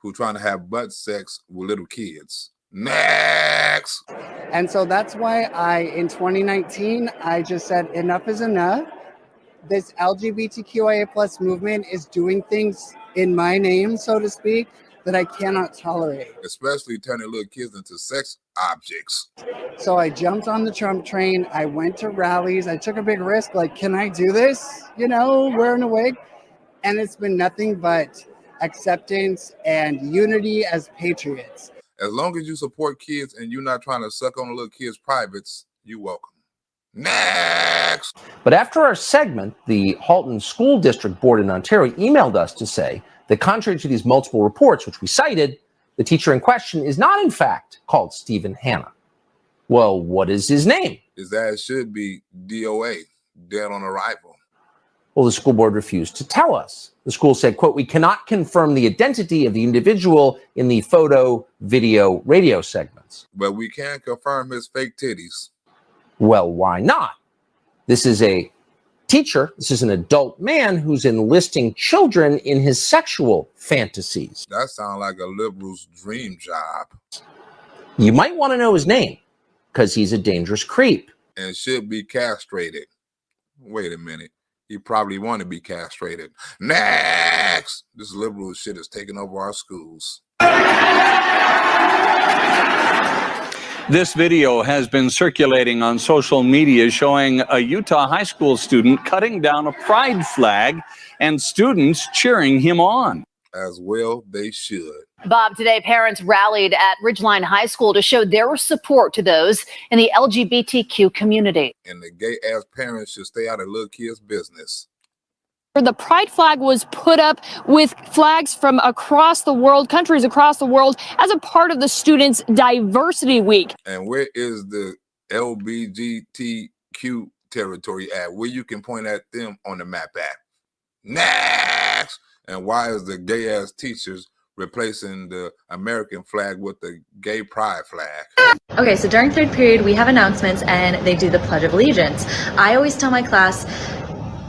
S1: Who trying to have butt sex with little kids. Next!
S28: And so that's why in 2019, I just said enough is enough. This LGBTQIA plus movement is doing things in my name, so to speak, that I cannot tolerate.
S1: Especially turning little kids into sex objects.
S28: So I jumped on the Trump train. I went to rallies. I took a big risk. Like, can I do this? Wearing a wig. And it's been nothing but acceptance and unity as patriots.
S1: As long as you support kids and you're not trying to suck on the little kids' privates, you're welcome. Next!
S17: But after our segment, the Halton School District Board in Ontario emailed us to say that contrary to these multiple reports, which we cited, the teacher in question is not, in fact, called Stephen Hanna. Well, what is his name?
S1: His ass should be DOA, dead on arrival.
S17: Well, the school board refused to tell us. The school said, quote, "We cannot confirm the identity of the individual in the photo, video, radio segments."
S1: But we can confirm his fake titties.
S17: Well, why not? This is a teacher. This is an adult man who's enlisting children in his sexual fantasies.
S1: That sounds like a liberal's dream job.
S17: You might want to know his name because he's a dangerous creep.
S1: And should be castrated. Wait a minute. He probably want to be castrated. Next! This liberal shit is taking over our schools.
S2: This video has been circulating on social media showing a Utah high school student cutting down a pride flag and students cheering him on.
S1: As well, they should.
S4: Bob, today parents rallied at Ridgeline High School to show their support to those in the LGBTQ community.
S1: And the gay-ass parents should stay out of little kids' business.
S5: The pride flag was put up with flags from across the world, countries across the world, as a part of the Students' Diversity Week.
S1: And where is the LGBTQ territory at? Where you can point at them on the map at? Next! And why is the gay-ass teachers replacing the American flag with the gay pride flag?
S7: Okay, so during third period, we have announcements and they do the Pledge of Allegiance. I always tell my class,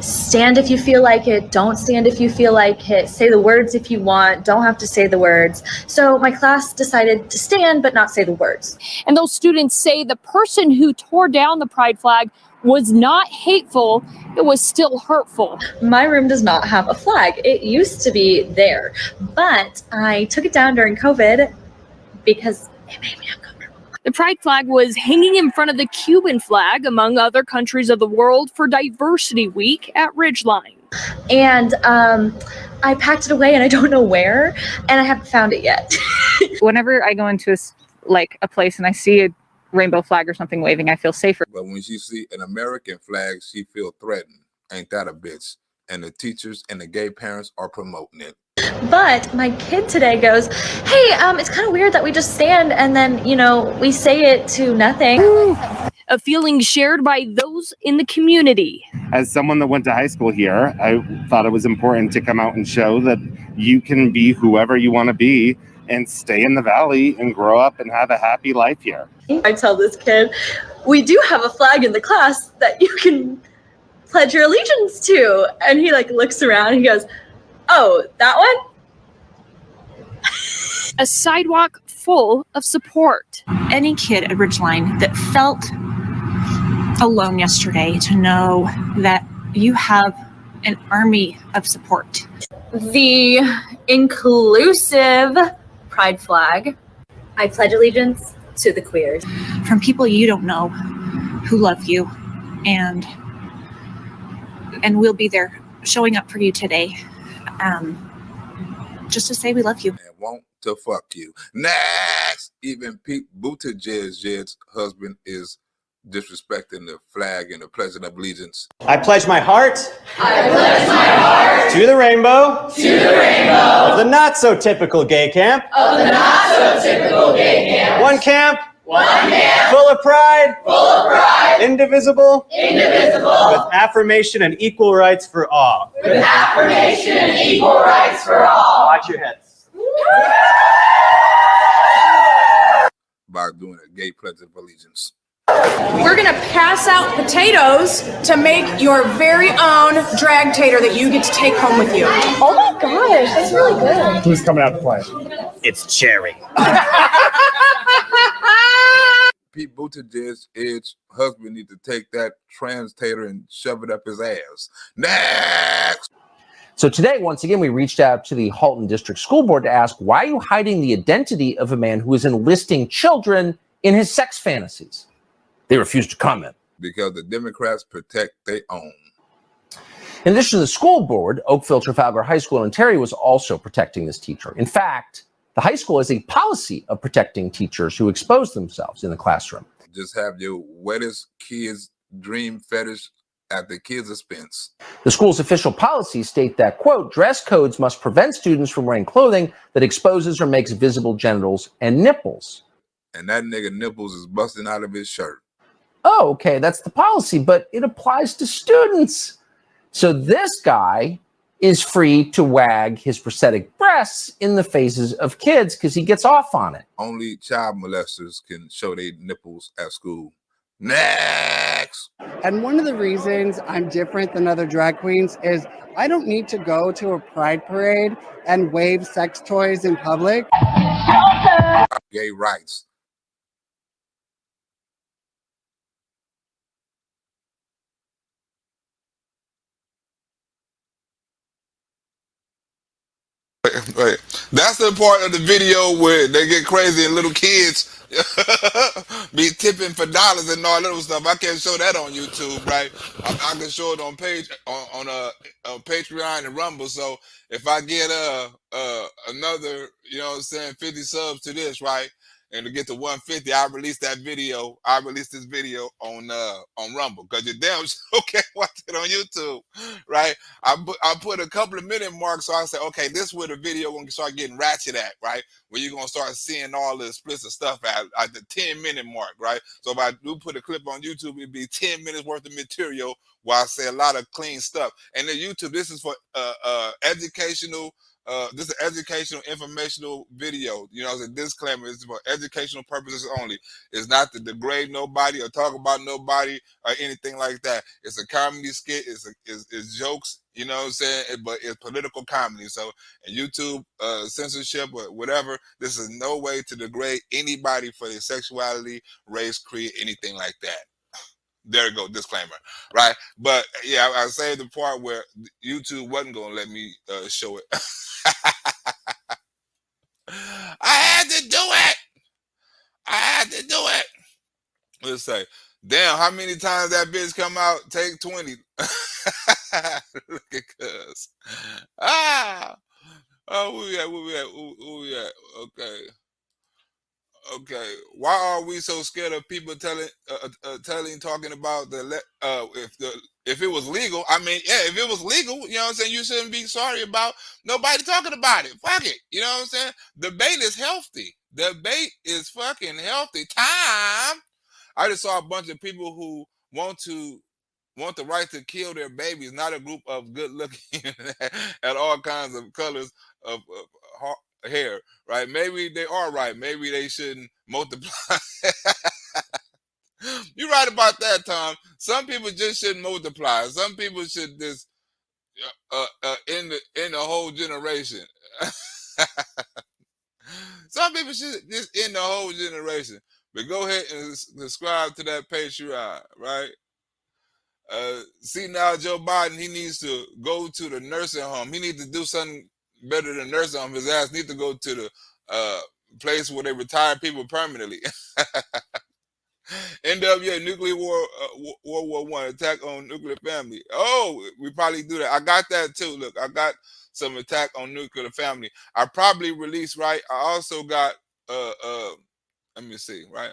S7: stand if you feel like it, don't stand if you feel like it, say the words if you want, don't have to say the words. So my class decided to stand but not say the words.
S5: And those students say the person who tore down the pride flag was not hateful, it was still hurtful.
S7: My room does not have a flag. It used to be there, but I took it down during COVID because it made me uncomfortable.
S5: The pride flag was hanging in front of the Cuban flag, among other countries of the world, for Diversity Week at Ridgeline.
S7: And I packed it away and I don't know where, and I haven't found it yet.
S8: Whenever I go into a place and I see a rainbow flag or something waving, I feel safer.
S1: But when she see an American flag, she feel threatened. Ain't that a bitch? And the teachers and the gay parents are promoting it.
S7: But my kid today goes, hey, it's kind of weird that we just stand and then, we say it to nothing.
S5: A feeling shared by those in the community.
S10: As someone that went to high school here, I thought it was important to come out and show that you can be whoever you want to be and stay in the valley and grow up and have a happy life here.
S7: I tell this kid, we do have a flag in the class that you can pledge your allegiance to. And he looks around and he goes, oh, that one?
S5: A sidewalk full of support.
S15: Any kid at Ridgeline that felt alone yesterday to know that you have an army of support.
S7: The inclusive pride flag. I pledge allegiance to the queers.
S15: From people you don't know who love you, and we'll be there showing up for you today, just to say we love you.
S1: And want to fuck you. Next! Even Pete Buttigieg's husband is disrespecting the flag and the Pledge of Allegiance.
S16: I pledge my heart. I pledge my heart. To the rainbow. To the rainbow. Of the not so typical gay camp. Of the not so typical gay camp. One camp. One camp. Full of pride. Full of pride. Indivisible. Indivisible. With affirmation and equal rights for all. With affirmation and equal rights for all. Watch your heads.
S1: By doing a gay Pledge of Allegiance.
S29: We're going to pass out potatoes to make your very own drag tater that you get to take home with you.
S7: Oh my gosh, that's really good.
S16: Who's coming out to play? It's Cherry.
S1: Pete Buttigieg's husband needs to take that trans tater and shove it up his ass. Next!
S17: So today, once again, we reached out to the Halton District School Board to ask, why are you hiding the identity of a man who is enlisting children in his sex fantasies? They refused to comment.
S1: Because the Democrats protect their own.
S17: In addition to the school board, Oakville Trafalgar High School in Ontario was also protecting this teacher. In fact, the high school has a policy of protecting teachers who expose themselves in the classroom.
S1: Just have your wettest kids' dream fetish at the kids' expense.
S17: The school's official policies state that, quote, dress codes must prevent students from wearing clothing that exposes or makes visible genitals and nipples.
S1: And that nigga nipples is busting out of his shirt.
S17: Oh, okay, that's the policy, but it applies to students. So this guy is free to wag his prosthetic breasts in the faces of kids because he gets off on it.
S1: Only child molesters can show their nipples at school. Next!
S28: And one of the reasons I'm different than other drag queens is I don't need to go to a pride parade and wave sex toys in public.
S1: Gay rights. Wait. That's the part of the video where they get crazy and little kids be tipping for dollars and all that little stuff. I can't show that on YouTube, right? I can show it on Patreon and Rumble. So if I get another, you know what I'm saying, 50 subs to this, right? And to get to 150, I release that video. I release this video on Rumble, because you damn sure can't watch it on YouTube, right? I put a couple of minute marks, so I say, okay, this is where the video gonna start getting ratchet at, right? Where you're gonna start seeing all the explicit stuff at the 10-minute mark, right? So if I do put a clip on YouTube, it'd be 10 minutes worth of material while I say a lot of clean stuff. And then YouTube, this is for educational. This is an educational, informational video. You know, it's a disclaimer. It's for educational purposes only. It's not to degrade nobody or talk about nobody or anything like that. It's a comedy skit. It's jokes. You know what I'm saying? But it's political comedy. So, and YouTube censorship or whatever, this is no way to degrade anybody for their sexuality, race, creed, anything like that. There you go, disclaimer, right? But yeah, I saved the part where YouTube wasn't gonna let me show it. I had to do it. I had to do it. Let's say, damn, how many times that bitch come out? Take 20. Look at cuz. Oh, who we at? Who we at? Okay. Why are we so scared of people talking about if it was legal? I mean, yeah, if it was legal, you know what I'm saying, you shouldn't be sorry about nobody talking about it. Fuck it. You know what I'm saying? Debate is healthy. Debate is fucking healthy. Time. I just saw a bunch of people who want the right to kill their babies, not a group of good looking at all kinds of colors of hair, right? Maybe they are right. Maybe they shouldn't multiply. You're right about that, Tom. Some people just shouldn't multiply. Some people should just end the whole generation. Some people should just end the whole generation. But go ahead and subscribe to that Patreon, right? See now, Joe Biden, he needs to go to the nursing home. He needs to do something better than nursing home. His ass needs to go to the place where they retire people permanently. NWA, nuclear World War I, attack on nuclear family. Oh, we probably do that. I got that too. Look, I got some attack on nuclear family. I probably released, right? I also got let me see, right?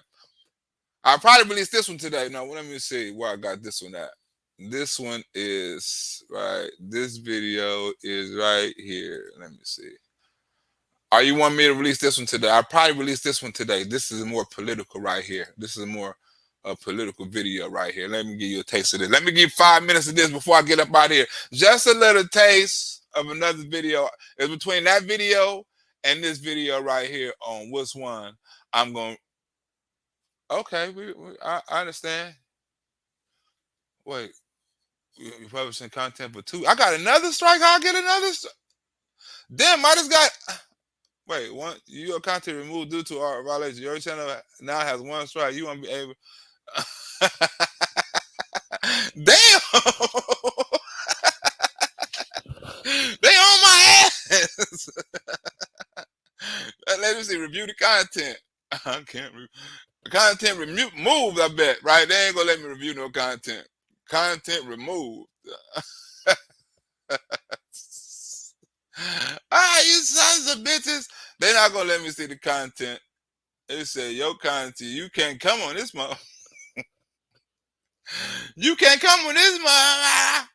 S1: I probably released this one today. No, let me see where I got this one at. This one is right. This video is right here. Let me see. Are you want me to release this one today? I probably released this one today. This is more political right here. This is a more political video right here. Let me give you a taste of this. Let me give you 5 minutes of this before I get up out of here. Just a little taste of another video. It's between that video and this video right here on which one I'm going. Okay, I understand. Wait, you're publishing content for 2. I got another strike. I'll get another. Damn, I just got. Wait, one. Your content removed due to our violation. Your channel now has 1 strike. You want to be able. Damn. They on my ass. Let me see. Review the content. I can't. Content removed, I bet, right? They ain't gonna let me review no content. Content removed. You sons of bitches. They're not gonna let me see the content. They say, your content, you can't come on this month. You can't come on this month.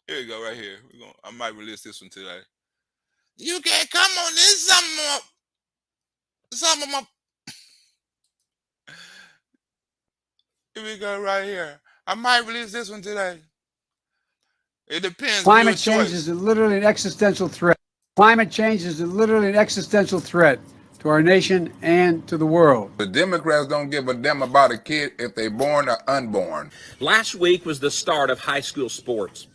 S1: Here we go, right here. I might release this one today. You can't come on this summer. Here we go, right here. I might release this one today. It depends.
S13: Climate change is literally an existential threat. Climate change is literally an existential threat to our nation and to the world.
S1: The Democrats don't give a damn about a kid if they're born or unborn.
S6: Last week was the start of high school sports.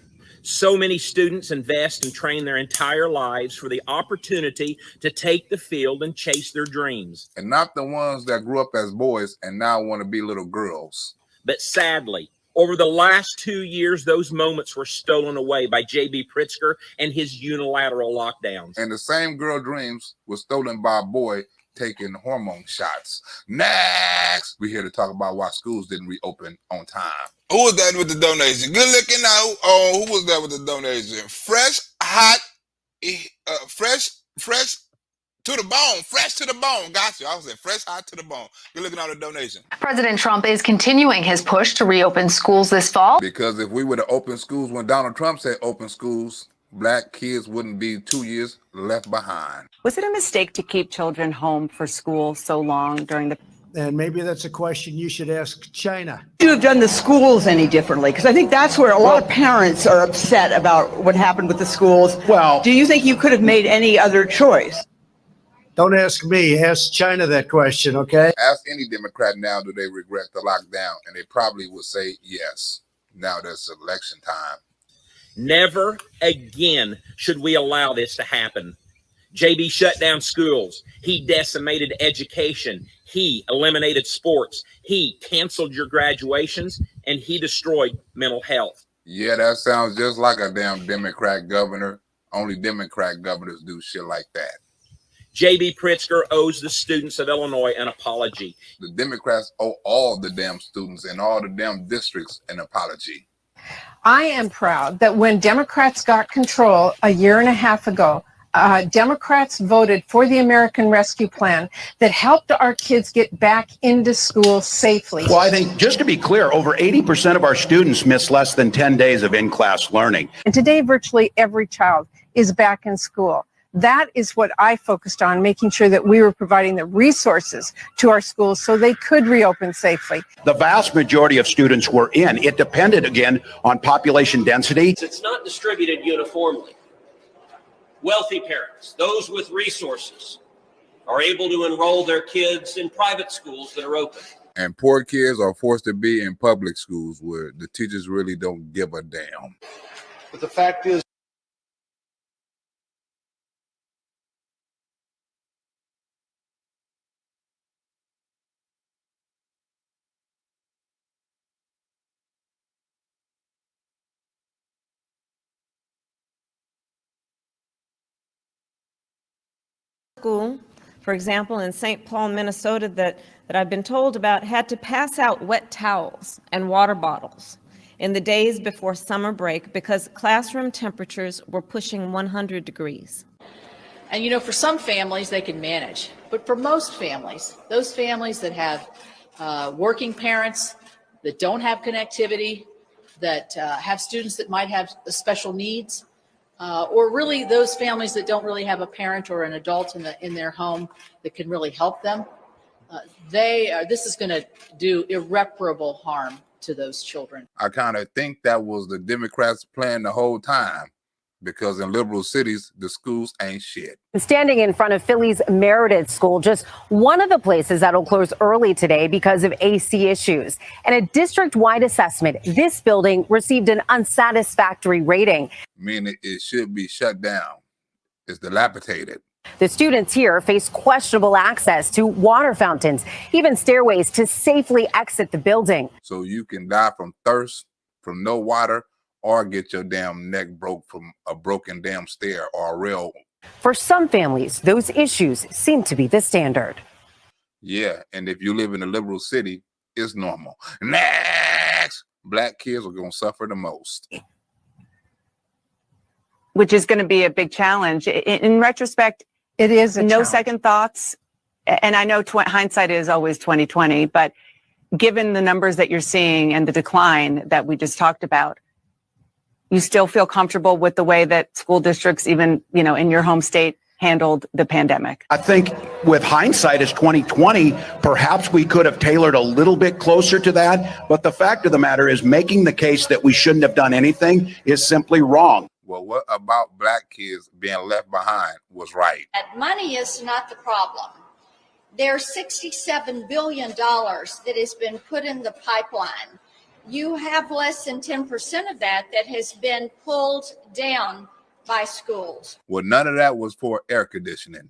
S6: So many students invest and train their entire lives for the opportunity to take the field and chase their dreams.
S1: And not the ones that grew up as boys and now want to be little girls.
S6: But sadly, over the last 2 years, those moments were stolen away by J.B. Pritzker and his unilateral lockdowns.
S1: And the same girl dreams were stolen by a boy taking hormone shots. Next, we're here to talk about why schools didn't reopen on time. Who was that with the donation? Good looking out. Oh, who was that with the donation? Fresh, hot, fresh to the bone. Fresh to the bone. Got you. I was saying fresh, hot to the bone. Good looking out the donation.
S3: President Trump is continuing his push to reopen schools this fall.
S1: Because if we were to open schools when Donald Trump said open schools, black kids wouldn't be 2 years left behind.
S9: Was it a mistake to keep children home for school so long during the...
S26: And maybe that's a question you should ask China.
S11: You have done the schools any differently? Because I think that's where a lot of parents are upset about what happened with the schools. Well, do you think you could have made any other choice?
S26: Don't ask me, ask China that question, okay?
S1: Ask any Democrat now, do they regret the lockdown? And they probably would say yes. Now that's election time.
S6: Never again should we allow this to happen. JB shut down schools. He decimated education. He eliminated sports. He canceled your graduations, and he destroyed mental health.
S1: Yeah, that sounds just like a damn Democrat governor. Only Democrat governors do shit like that.
S6: J.B. Pritzker owes the students of Illinois an apology.
S1: The Democrats owe all the damn students in all the damn districts an apology.
S12: I am proud that when Democrats got control a year and a half ago, Democrats voted for the American Rescue Plan that helped our kids get back into school safely.
S14: Well, I think, just to be clear, over 80% of our students miss less than 10 days of in-class learning.
S12: And today, virtually every child is back in school. That is what I focused on, making sure that we were providing the resources to our schools so they could reopen safely.
S14: The vast majority of students were in. It depended, again, on population density.
S18: It's not distributed uniformly. Wealthy parents, those with resources, are able to enroll their kids in private schools that are open.
S1: And poor kids are forced to be in public schools where the teachers really don't give a damn.
S18: But the fact is,
S19: school, for example, in St. Paul, Minnesota, that I've been told about, had to pass out wet towels and water bottles in the days before summer break because classroom temperatures were pushing 100 degrees.
S20: And you know, for some families, they can manage. But for most families, those families that have working parents, that don't have connectivity, that have students that might have special needs, or really those families that don't really have a parent or an adult in their home that can really help them, this is going to do irreparable harm to those children.
S1: I kind of think that was the Democrats' plan the whole time, because in liberal cities, the schools ain't shit.
S21: Standing in front of Philly's Meredith School, just one of the places that'll close early today because of AC issues. And a district-wide assessment, this building received an unsatisfactory rating.
S1: Meaning it should be shut down. It's dilapidated.
S21: The students here face questionable access to water fountains, even stairways to safely exit the building.
S1: So you can die from thirst, from no water, or get your damn neck broke from a broken damn stair or a rail.
S21: For some families, those issues seem to be the standard.
S1: Yeah, and if you live in a liberal city, it's normal. Next, black kids are going to suffer the most.
S9: Which is going to be a big challenge. In retrospect,
S12: it is
S9: no second thoughts. And I know hindsight is always 20/20, but given the numbers that you're seeing and the decline that we just talked about, you still feel comfortable with the way that school districts, even, you know, in your home state, handled the pandemic?
S14: I think with hindsight as 2020, perhaps we could have tailored a little bit closer to that. But the fact of the matter is, making the case that we shouldn't have done anything is simply wrong.
S1: Well, what about black kids being left behind was right?
S30: Money is not the problem. There's $67 billion that has been put in the pipeline. You have less than 10% of that has been pulled down by schools.
S1: Well, none of that was for air conditioning.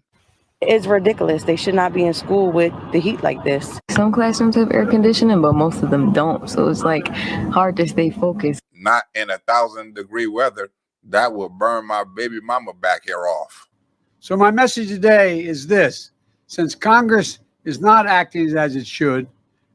S31: It's ridiculous. They should not be in school with the heat like this.
S32: Some classrooms have air conditioning, but most of them don't. So it's like hard to stay focused.
S1: Not in 1,000-degree weather. That would burn my baby mama back hair off.
S13: So my message today is this. Since Congress is not acting as it should,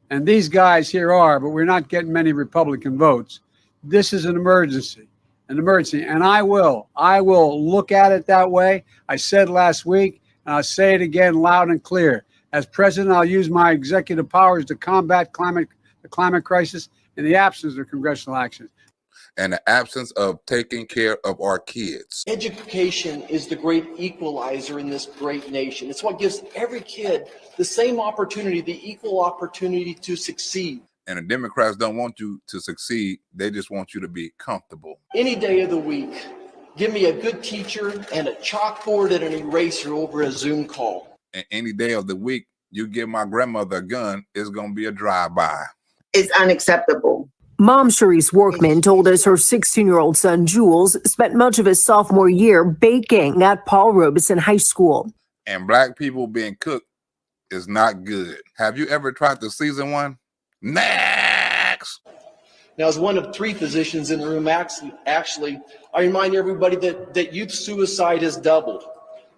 S13: and these guys here are, but we're not getting many Republican votes, this is an emergency. And I will look at it that way. I said last week, and I'll say it again loud and clear. As president, I'll use my executive powers to combat the climate crisis in the absence of congressional action.
S1: And the absence of taking care of our kids.
S2: Education is the great equalizer in this great nation. It's what gives every kid the same opportunity, the equal opportunity to succeed.
S1: And the Democrats don't want you to succeed. They just want you to be comfortable.
S2: Any day of the week, give me a good teacher and a chalkboard and an eraser over a Zoom call.
S1: And any day of the week, you give my grandmother a gun, it's going to be a drive-by.
S4: It's unacceptable.
S5: Mom Cherise Workman told us her 16-year-old son, Jules, spent much of his sophomore year baking at Paul Robeson High School.
S1: And black people being cooked is not good. Have you ever tried to season one? Next!
S2: Now, as one of 3 physicians in the room, actually, I remind everybody that youth suicide has doubled.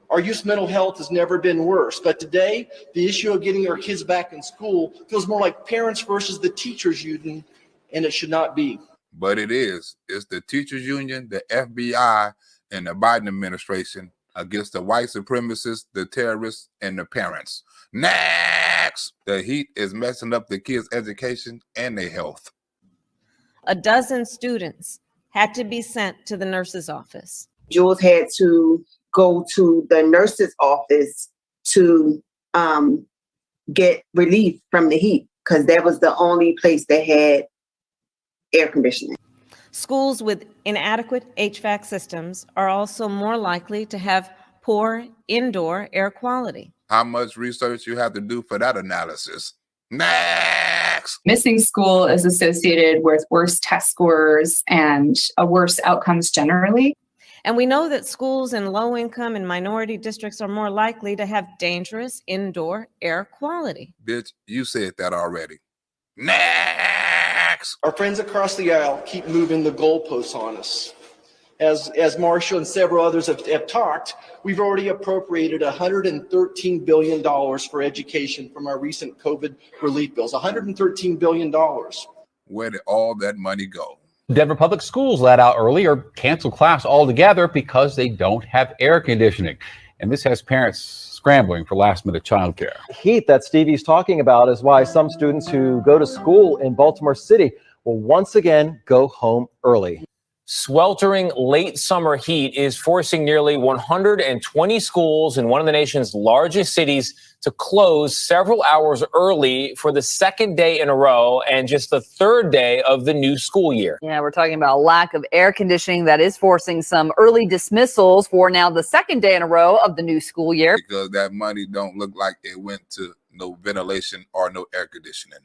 S2: Our youth mental health has never been worse. But today, the issue of getting our kids back in school feels more like parents versus the teachers union, and it should not be.
S1: But it is. It's the teachers union, the FBI, and the Biden administration against the white supremacists, the terrorists, and the parents. Next! The heat is messing up the kids' education and their health.
S19: A dozen students had to be sent to the nurse's office.
S4: Jules had to go to the nurse's office to get relief from the heat because that was the only place that had air conditioning.
S19: Schools with inadequate HVAC systems are also more likely to have poor indoor air quality.
S1: How much research you have to do for that analysis? Next!
S8: Missing school is associated with worse test scores and worse outcomes generally.
S19: And we know that schools in low-income and minority districts are more likely to have dangerous indoor air quality.
S1: Bitch, you said that already. Next!
S2: Our friends across the aisle keep moving the goalposts on us. As Marshall and several others have talked, we've already appropriated $113 billion for education from our recent COVID relief bills. $113 billion.
S1: Where did all that money go?
S10: Denver Public Schools let out early or cancel class altogether because they don't have air conditioning. And this has parents scrambling for last-minute childcare.
S16: Heat that Stevie's talking about is why some students who go to school in Baltimore City will once again go home early.
S15: Sweltering late summer heat is forcing nearly 120 schools in one of the nation's largest cities to close several hours early for the second day in a row and just the third day of the new school year.
S22: Yeah, we're talking about a lack of air conditioning that is forcing some early dismissals for now the second day in a row of the new school year.
S1: Because that money don't look like it went to no ventilation or no air conditioning.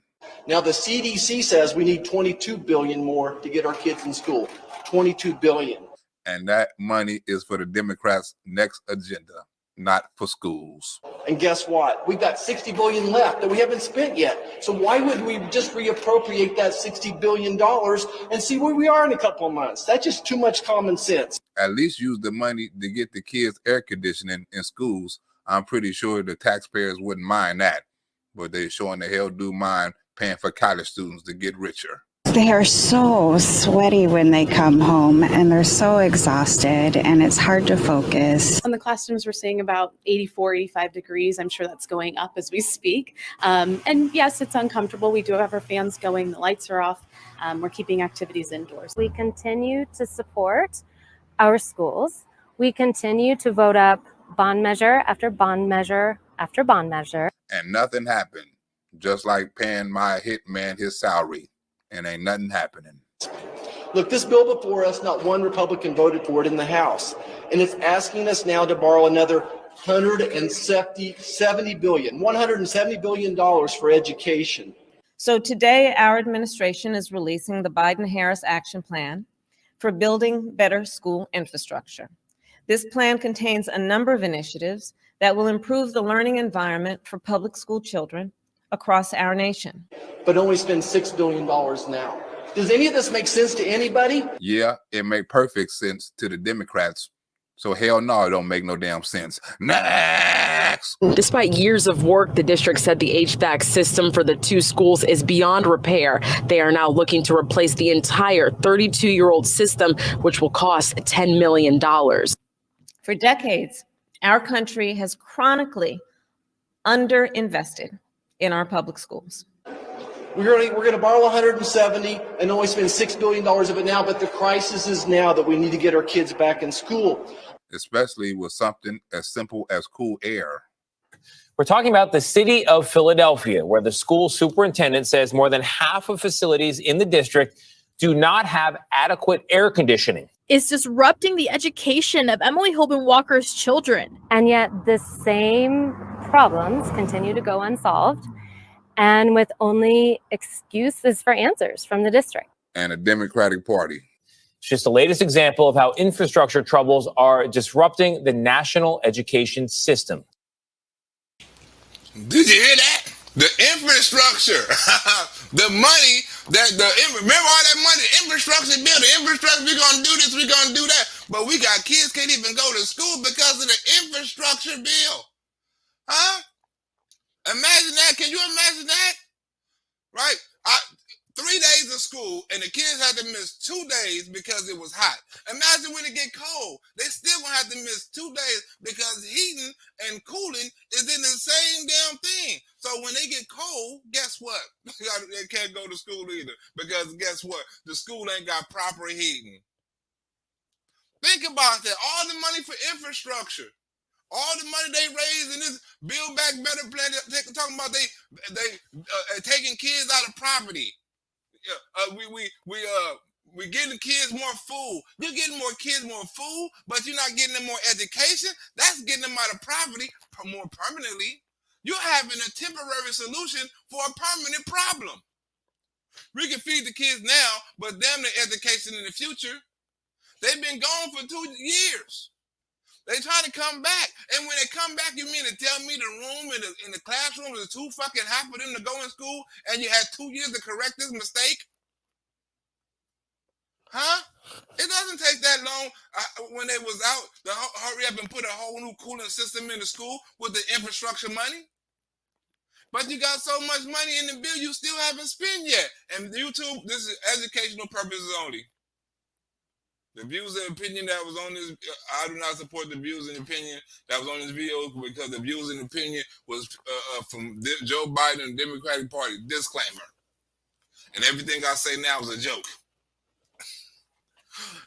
S2: Now, the CDC says we need $22 billion more to get our kids in school. $22 billion.
S1: And that money is for the Democrats' next agenda, not for schools.
S2: And guess what? We've got $60 billion left that we haven't spent yet. So why wouldn't we just reappropriate that $60 billion and see where we are in a couple of months? That's just too much common sense.
S1: At least use the money to get the kids air conditioning in schools. I'm pretty sure the taxpayers wouldn't mind that, but they sure in the hell do mind paying for college students to get richer.
S23: They are so sweaty when they come home and they're so exhausted and it's hard to focus.
S24: In the classrooms, we're seeing about 84, 85 degrees. I'm sure that's going up as we speak. And yes, it's uncomfortable. We do have our fans going. The lights are off. We're keeping activities indoors.
S25: We continue to support our schools. We continue to vote up bond measure after bond measure after bond measure.
S1: And nothing happened. Just like paying my hitman his salary. And ain't nothing happening.
S2: Look, this bill before us, not one Republican voted for it in the House. And it's asking us now to borrow another $170 billion for education.
S19: So today, our administration is releasing the Biden-Harris Action Plan for building better school infrastructure. This plan contains a number of initiatives that will improve the learning environment for public school children across our nation.
S2: But only spend $6 billion now. Does any of this make sense to anybody?
S1: Yeah, it made perfect sense to the Democrats. So hell no, it don't make no damn sense. Next.
S3: Despite years of work, the district said the HVAC system for the two schools is beyond repair. They are now looking to replace the entire 32-year-old system, which will cost $10 million.
S19: For decades, our country has chronically underinvested in our public schools.
S2: We're going to borrow 170 and only spend $6 billion of it now, but the crisis is now that we need to get our kids back in school.
S1: Especially with something as simple as cool air.
S15: We're talking about the city of Philadelphia, where the school superintendent says more than half of facilities in the district do not have adequate air conditioning.
S6: Is disrupting the education of Emily Holden Walker's children.
S25: And yet the same problems continue to go unsolved, and with only excuses for answers from the district.
S1: And a Democratic Party.
S15: It's just the latest example of how infrastructure troubles are disrupting the national education system.
S1: Did you hear that? The infrastructure, the money remember all that money, the infrastructure bill, the infrastructure, we're going to do this, we're going to do that. But we got kids can't even go to school because of the infrastructure bill. Huh? Imagine that. Can you imagine that? Right? 3 days of school and the kids had to miss 2 days because it was hot. Imagine when it get cold. They still gonna have to miss 2 days because heating and cooling is in the same damn thing. So when they get cold, guess what? They can't go to school either because guess what? The school ain't got proper heating. Think about that. All the money for infrastructure. All the money they raised in this Build Back Better plan, talking about they taking kids out of poverty. We getting kids more food. You're getting more kids more food, but you're not getting them more education. That's getting them out of poverty more permanently. You're having a temporary solution for a permanent problem. We can feed the kids now, but damn the education in the future. They've been gone for 2 years. They trying to come back. And when they come back, you mean to tell me the room in the classroom is too fucking hot for them to go in school and you had 2 years to correct this mistake? Huh? It doesn't take that long. When they was out, to hurry up and put a whole new cooling system in the school with the infrastructure money. But you got so much money in the bill you still haven't spent yet. And YouTube, this is educational purposes only. The views and opinion that was on this, I do not support the views and opinion that was on this video because the views and opinion was from Joe Biden and the Democratic Party. Disclaimer. And everything I say now is a joke.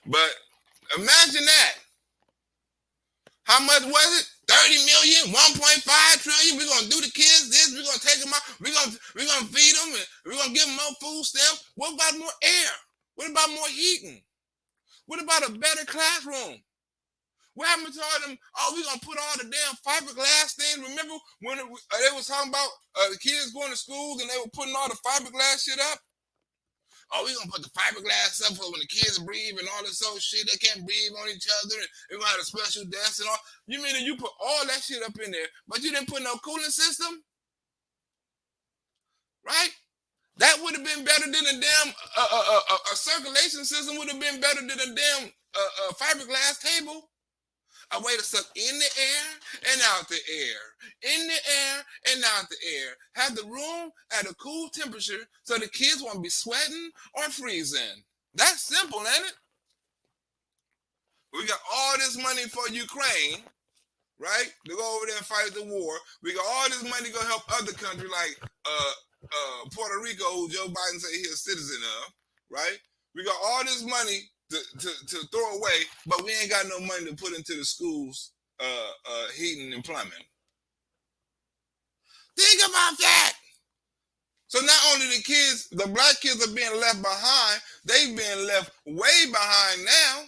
S1: But imagine that. How much was it? 30 million, 1.5 trillion. We're going to do the kids this. We're going to take them out. We're going to feed them. And we're going to give them more food stamps. What about more air? What about more heating? What about a better classroom? What happened to all them? Oh, we're going to put all the damn fiberglass things. Remember when they was talking about the kids going to school and they were putting all the fiberglass shit up? Oh, we're going to put the fiberglass up for when the kids breathe and all this old shit. They can't breathe on each other. And we're going to have a special desk and all. You mean that you put all that shit up in there, but you didn't put no cooling system? Right? That would have been better than a damn a circulation system would have been better than a damn fiberglass table. A way to suck in the air and out the air, in the air and out the air. Have the room at a cool temperature so the kids won't be sweating or freezing. That's simple, ain't it? We got all this money for Ukraine, right? To go over there and fight the war. We got all this money to go help other countries like Puerto Rico, who Joe Biden said he's a citizen of, right? We got all this money to throw away, but we ain't got no money to put into the schools heating and plumbing. Think about that. So not only the black kids are being left behind, they've been left way behind now.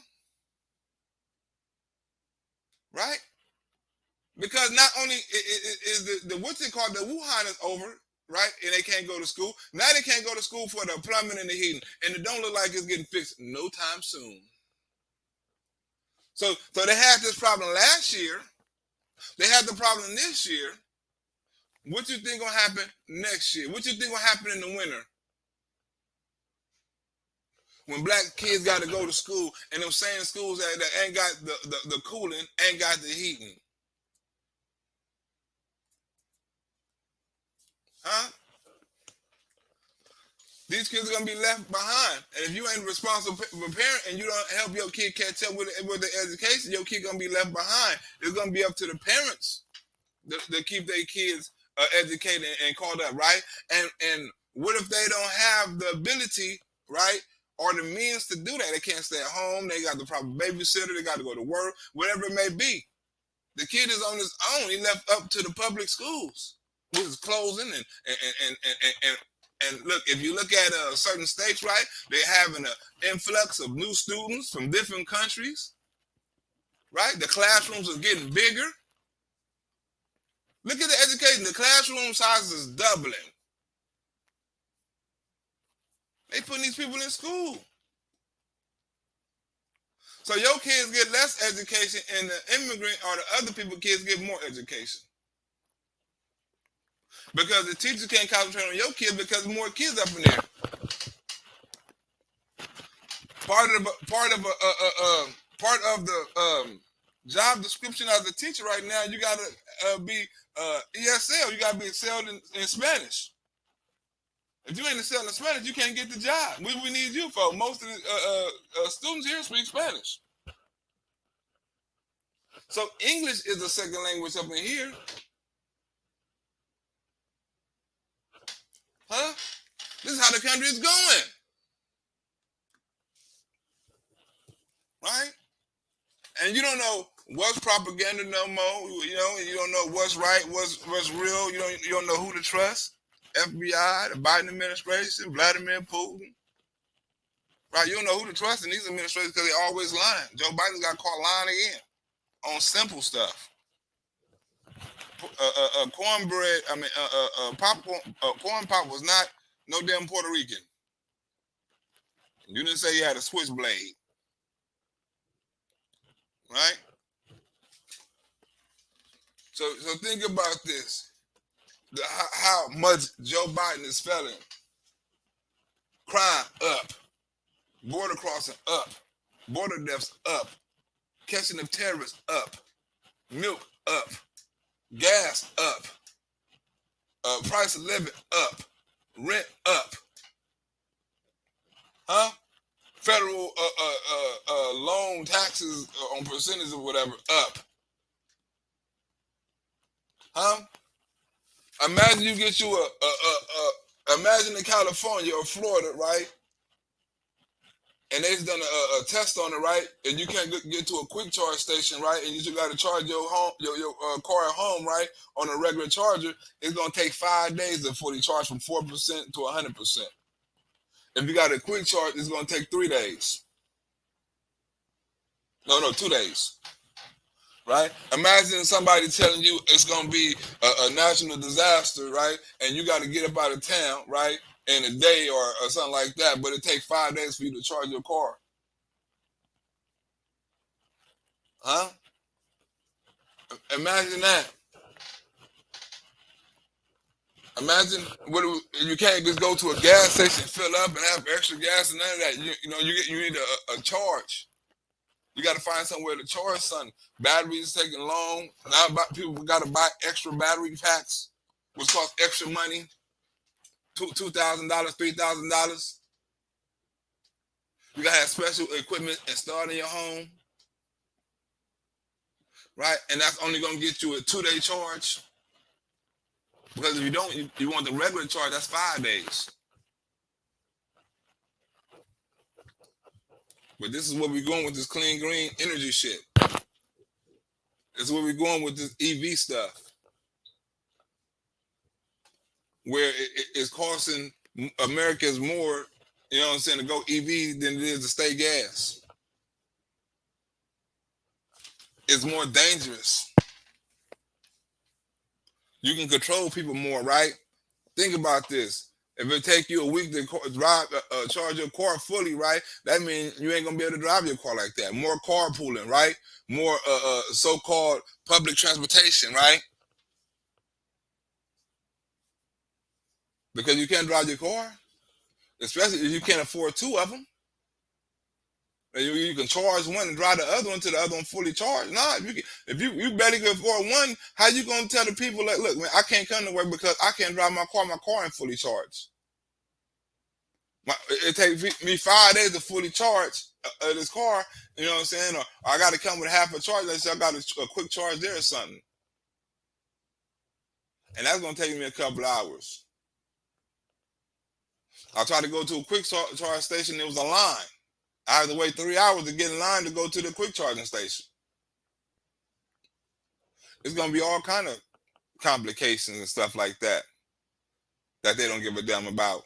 S1: Right? Because not only is the what's it called, the Wuhan is over, right? And they can't go to school. Now they can't go to school for the plumbing and the heating. And it don't look like it's getting fixed no time soon. So they had this problem last year. They had the problem this year. What you think gonna happen next year? What you think gonna happen in the winter? When black kids got to go to school, and them same schools that ain't got the cooling, ain't got the heating. Huh? These kids are gonna be left behind. And if you ain't a responsible parent and you don't help your kid catch up with their education, your kid gonna be left behind. It's gonna be up to the parents to keep their kids educated and caught up, right? And what if they don't have the ability, right, or the means to do that? They can't stay at home. They got the proper babysitter. They got to go to work, whatever it may be. The kid is on his own. He left up to the public schools, which is closing and look, if you look at certain states, right, they're having an influx of new students from different countries, right? The classrooms are getting bigger. Look at the education. The classroom size is doubling. They putting these people in school. So your kids get less education and the immigrant or the other people's kids get more education. Because the teacher can't concentrate on your kids because more kids up in there. Part of the job description as a teacher right now, you gotta be ESL. You gotta be excelled in Spanish. If you ain't excelled in Spanish, you can't get the job. We need you for. Most of the students here speak Spanish. So English is a second language up in here. Huh? This is how the country is going. Right? And you don't know what's propaganda no more. You know, you don't know what's right, what's real. You don't know who to trust. FBI, the Biden administration, Vladimir Putin. Right? You don't know who to trust in these administrations because they're always lying. Joe Biden got caught lying again on simple stuff. Cornbread, popcorn, corn pop was not no damn Puerto Rican. You didn't say he had a switchblade. Right? So think about this. How much Joe Biden is failing. Crime up. Border crossing up. Border deaths up. Catching of terrorists up. Milk up. Gas up. Price of living up. Rent up. Huh? Federal loan taxes on percentage or whatever up. Huh? Imagine you get you imagine in California or Florida, right? And they've done a test on it, right? And you can't get to a quick charge station, right? And you just got to charge your car at home, right? On a regular charger. It's gonna take 5 days before they charge from 4% to 100%. If you got a quick charge, it's gonna take 3 days. No, 2 days. Right? Imagine somebody telling you it's gonna be a national disaster, right? And you got to get up out of town, right? In a day or something like that, but it takes 5 days for you to charge your car. Huh? Imagine that. Imagine you can't just go to a gas station, fill up, and have extra gas and none of that. You need a charge. You got to find somewhere to charge something. Batteries taking long. Now people got to buy extra battery packs, which cost extra money. $2,000, $3,000. You gotta have special equipment installed in your home, right? And that's only gonna get you a 2-day charge. Because if you don't, you want the regular charge, that's 5 days. But this is where we're going with this clean green energy shit. This is where we're going with this EV stuff. Where it's costing Americans more, you know what I'm saying, to go EV than it is to stay gas. It's more dangerous. You can control people more, right? Think about this. If it take you a week to charge your car fully, right? That means you ain't gonna be able to drive your car like that. More carpooling, right? More so-called public transportation, right? Because you can't drive your car, especially if you can't afford 2 of them. You can charge one and drive the other one to the other one fully charged. Nah, if you barely can afford one, how you gonna tell the people like, look, man, I can't come to work because I can't drive my car ain't fully charged. It takes me 5 days to fully charge this car, you know what I'm saying? Or I got to come with half a charge. Let's say I got a quick charge there or something. And that's going to take me a couple hours. I tried to go to a quick charge station. There was a line. I had to wait 3 hours to get in line to go to the quick charging station. It's going to be all kind of complications and stuff like that they don't give a damn about.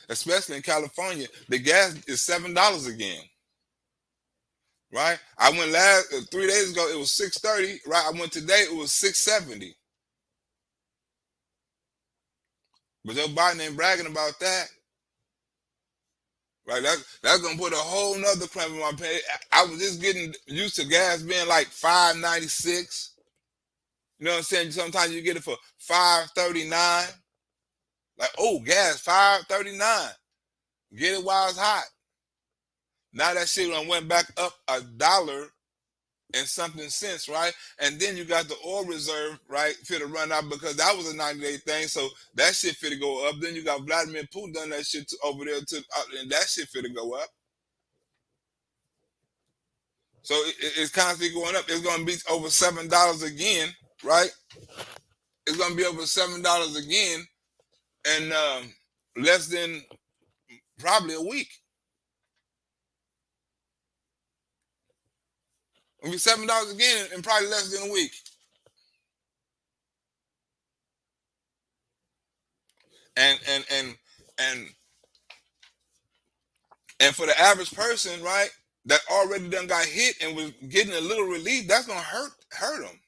S1: Especially in California, the gas is $7 again. Right? I went 3 days ago, it was $6.30. Right? I went today, it was $6.70. But Joe Biden ain't bragging about that. Right? That's gonna put a whole nother cramp in my pay. I was just getting used to gas being like $5.96. You know what I'm saying? Sometimes you get it for $5.39. Like, oh, gas $5.39. Get it while it's hot. Now that shit went back up $1 and something cents, right? And then you got the oil reserve, right, fit to run out because that was a 90-day thing. So that shit fit to go up. Then you got Vladimir Putin done that shit over there and that shit fit to go up. So it's constantly going up. It's going to be over $7 again, right? It's going to be over $7 again in less than probably a week. It'll be $7 again in probably less than a week. And for the average person, right, that already done got hit and was getting a little relief, that's gonna hurt them.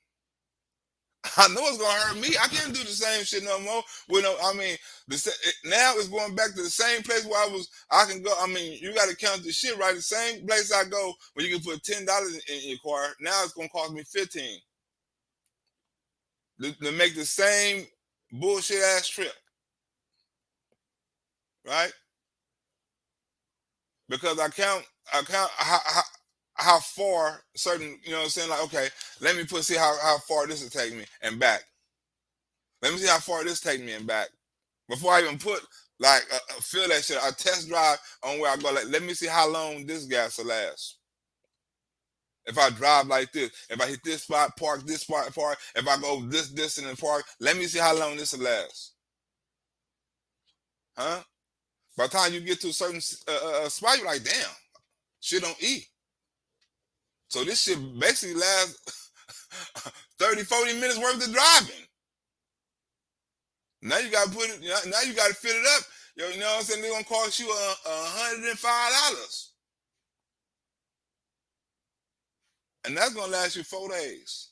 S1: I know it's gonna hurt me. I can't do the same shit no more. Now it's going back to the same place where I can go. I mean, you got to count the shit, right? The same place I go where you can put $10 in your car. Now it's gonna cost me $15 to make the same bullshit ass trip, right? Because I count how far certain, you know what I'm saying? Like, okay, let me see how far this will take me and back. Let me see how far this take me and back. Before I even put, like, feel that shit, I test drive on where I go. Like, let me see how long this gas will last. If I drive like this, if I hit this spot, park, this spot, park, if I go this distance and park, let me see how long this will last. Huh? By the time you get to a certain spot, you're like, damn, shit don't eat. So this shit basically lasts 30, 40 minutes worth of driving. Now you gotta put it, now you gotta fit it up. You know what I'm saying? They're gonna cost you $105. And that's gonna last you 4 days.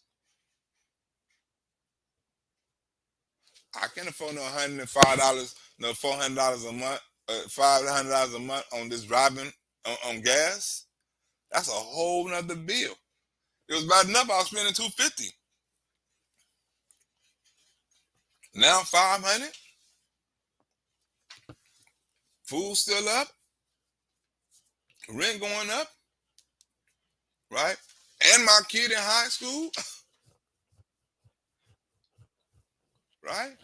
S1: I can't afford no $105, no $400 a month, $500 a month on this driving on gas. That's a whole nother bill. It was about enough. I was spending $250. Now $500. Food still up. Rent going up. Right? And my kid in high school. Right?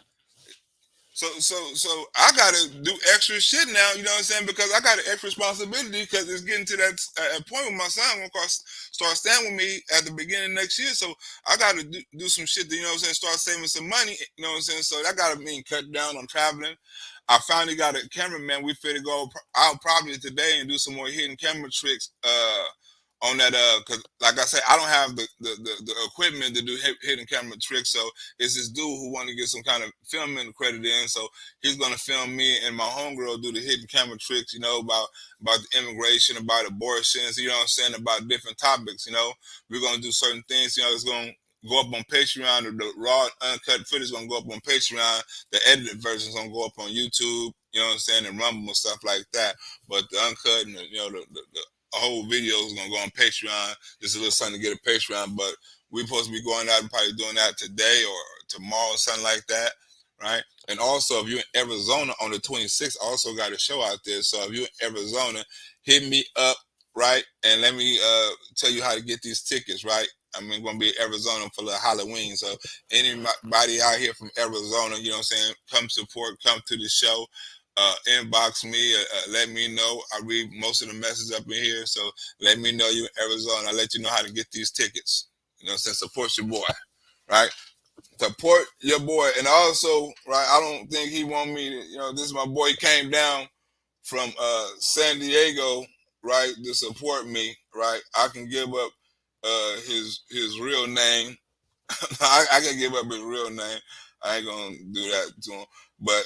S1: So I gotta do extra shit now, you know what I'm saying? Because I got an extra responsibility because it's getting to that point with my son gonna start staying with me at the beginning of next year. So I gotta do some shit that, you know what I'm saying, start saving some money, you know what I'm saying? So that gotta mean cut down on traveling. I finally got a cameraman. We fit to go out probably today and do some more hidden camera tricks on that, because like I said, I don't have the equipment to do hidden camera tricks, so it's this dude who want to get some kind of filming credit in, so he's gonna film me and my homegirl do the hidden camera tricks, you know, about the immigration, about abortions, you know what I'm saying, about different topics, you know. We're gonna do certain things, you know, it's gonna go up on Patreon, or the raw uncut footage is gonna go up on Patreon, the edited version is gonna go up on YouTube, you know what I'm saying, and Rumble and stuff like that, but the uncut and the whole video is gonna go on Patreon. Just a little something to get a Patreon, but we're supposed to be going out and probably doing that today or tomorrow or something like that, right? And also, if you're in Arizona on the 26th, I also got a show out there. So if you're in Arizona, hit me up right? And let me tell you how to get these tickets, right? I'm going to be in Arizona for the Halloween. So anybody out here from Arizona, you know what I'm saying, come support, come to the show. Inbox me, let me know. I read most of the messages up in here, so let me know you in Arizona. I'll let you know how to get these tickets. You know what I'm saying? Support your boy, right? Support your boy. And also, right, I don't think he want me to, you know, this is my boy. He came down from San Diego, right, to support me, right? I can give up his real name. I can give up his real name. I ain't gonna do that to him. But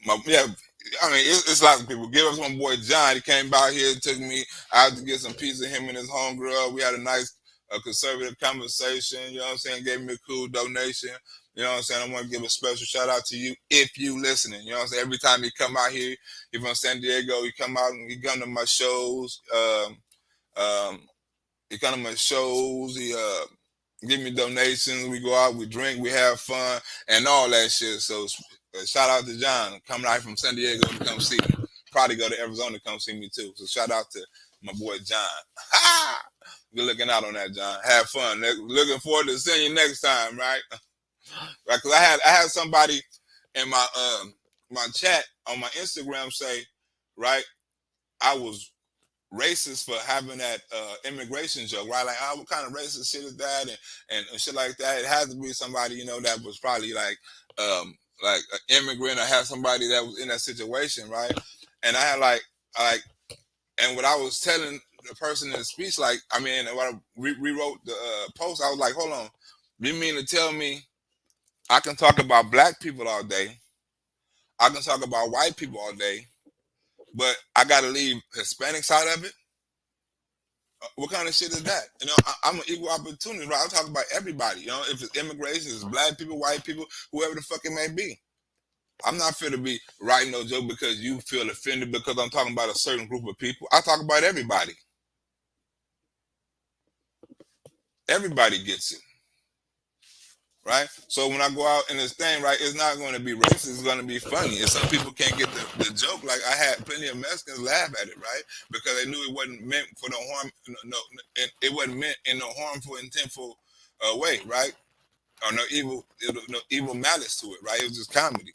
S1: I mean, it's lots of people. Give up to my boy John. He came by here, took me out to get some pizza. Him and his homegirl. We had a nice conservative conversation. You know what I'm saying? Gave me a cool donation. You know what I'm saying? I want to give a special shout out to you if you listening. You know what I'm saying? Every time he come out here, he from San Diego. He come out and he come to my shows. He come to my shows. He give me donations. We go out, we drink, we have fun, and all that shit. So shout out to John coming out from San Diego to come see me. Probably go to Arizona to come see me too. So shout out to my boy John. Ha! Good looking out on that, John. Have fun. Looking forward to seeing you next time, right? Right? Because I had somebody in my my chat on my Instagram say, right, I was racist for having that immigration joke, right? Like, oh, what kind of racist shit is that, and shit like that. It has to be somebody, you know, that was probably like an immigrant, or had somebody that was in that situation, right? And I had and what I was telling the person in the speech, like, I mean, when I rewrote the post, I was like, hold on, you mean to tell me I can talk about black people all day, I can talk about white people all day, but I got to leave Hispanics out of it? What kind of shit is that? You know, I'm an equal opportunity, right? I'm talking about everybody. You know, if it's immigration, it's black people, white people, whoever the fuck it may be. I'm not fit to be writing no joke because you feel offended because I'm talking about a certain group of people. I talk about everybody. Everybody gets it, right? So when I go out in this thing, right, it's not going to be racist. It's going to be funny. And some people can't get the joke. Like, I had plenty of Mexicans laugh at it, right? Because they knew it wasn't meant for no harm. No, it wasn't meant in no harmful, intentful way, right? Or no evil malice to it, right? It was just comedy.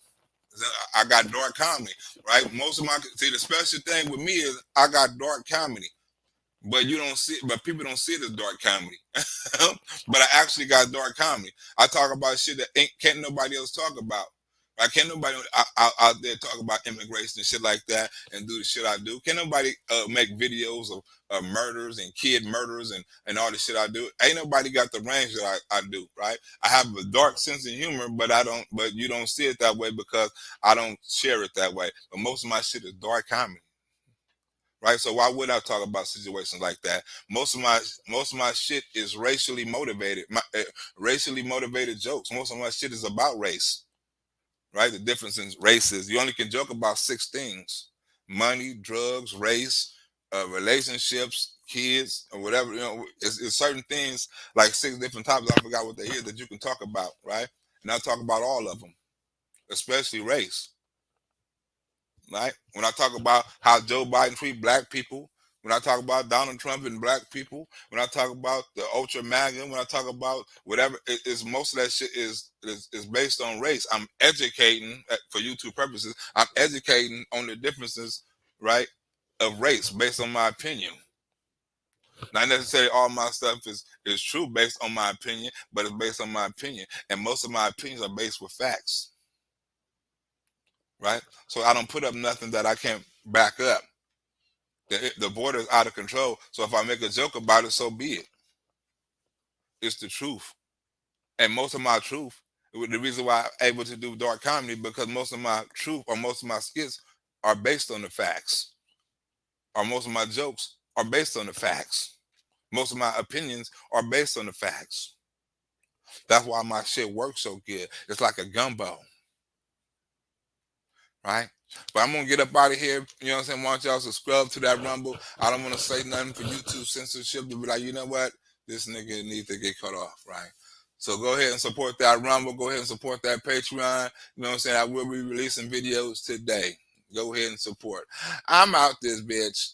S1: I got dark comedy, right? The special thing with me is I got dark comedy, but people don't see it as dark comedy. But I actually got dark comedy. I talk about shit that can't nobody else talk about. Right? Can't nobody out there talk about immigration and shit like that and do the shit I do. Can't nobody make videos of murders and kid murders and all the shit I do. Ain't nobody got the range that I do, right? I have a dark sense of humor, but you don't see it that way because I don't share it that way. But most of my shit is dark comedy. Right, so why would I talk about situations like that? Most of my shit is racially motivated. Racially motivated jokes. Most of my shit is about race. Right, the difference in races. You only can joke about 6 things: money, drugs, race, relationships, kids, or whatever. You know, it's certain things, like 6 different topics. I forgot what they is that you can talk about. Right, and I talk about all of them, especially race. Right? When I talk about how Joe Biden treat black people, when I talk about Donald Trump and black people, when I talk about the ultra MAGA, when I talk about whatever, it's most of that shit is based on race. I'm educating for YouTube purposes. I'm educating on the differences, right, of race based on my opinion. Not necessarily all my stuff is true based on my opinion, but it's based on my opinion, and most of my opinions are based with facts. Right? So I don't put up nothing that I can't back up. The border is out of control. So if I make a joke about it, so be it. It's the truth. And most of my truth, the reason why I'm able to do dark comedy, because most of my truth or most of my skits are based on the facts. Or most of my jokes are based on the facts. Most of my opinions are based on the facts. That's why my shit works so good. It's like a gumbo. Right? But I'm gonna get up out of here. You know what I'm saying? Why don't y'all subscribe to that Rumble? I don't want to say nothing for YouTube censorship to be like, you know what? This nigga needs to get cut off, right? So go ahead and support that Rumble. Go ahead and support that Patreon. You know what I'm saying? I will be releasing videos today. Go ahead and support. I'm out this bitch.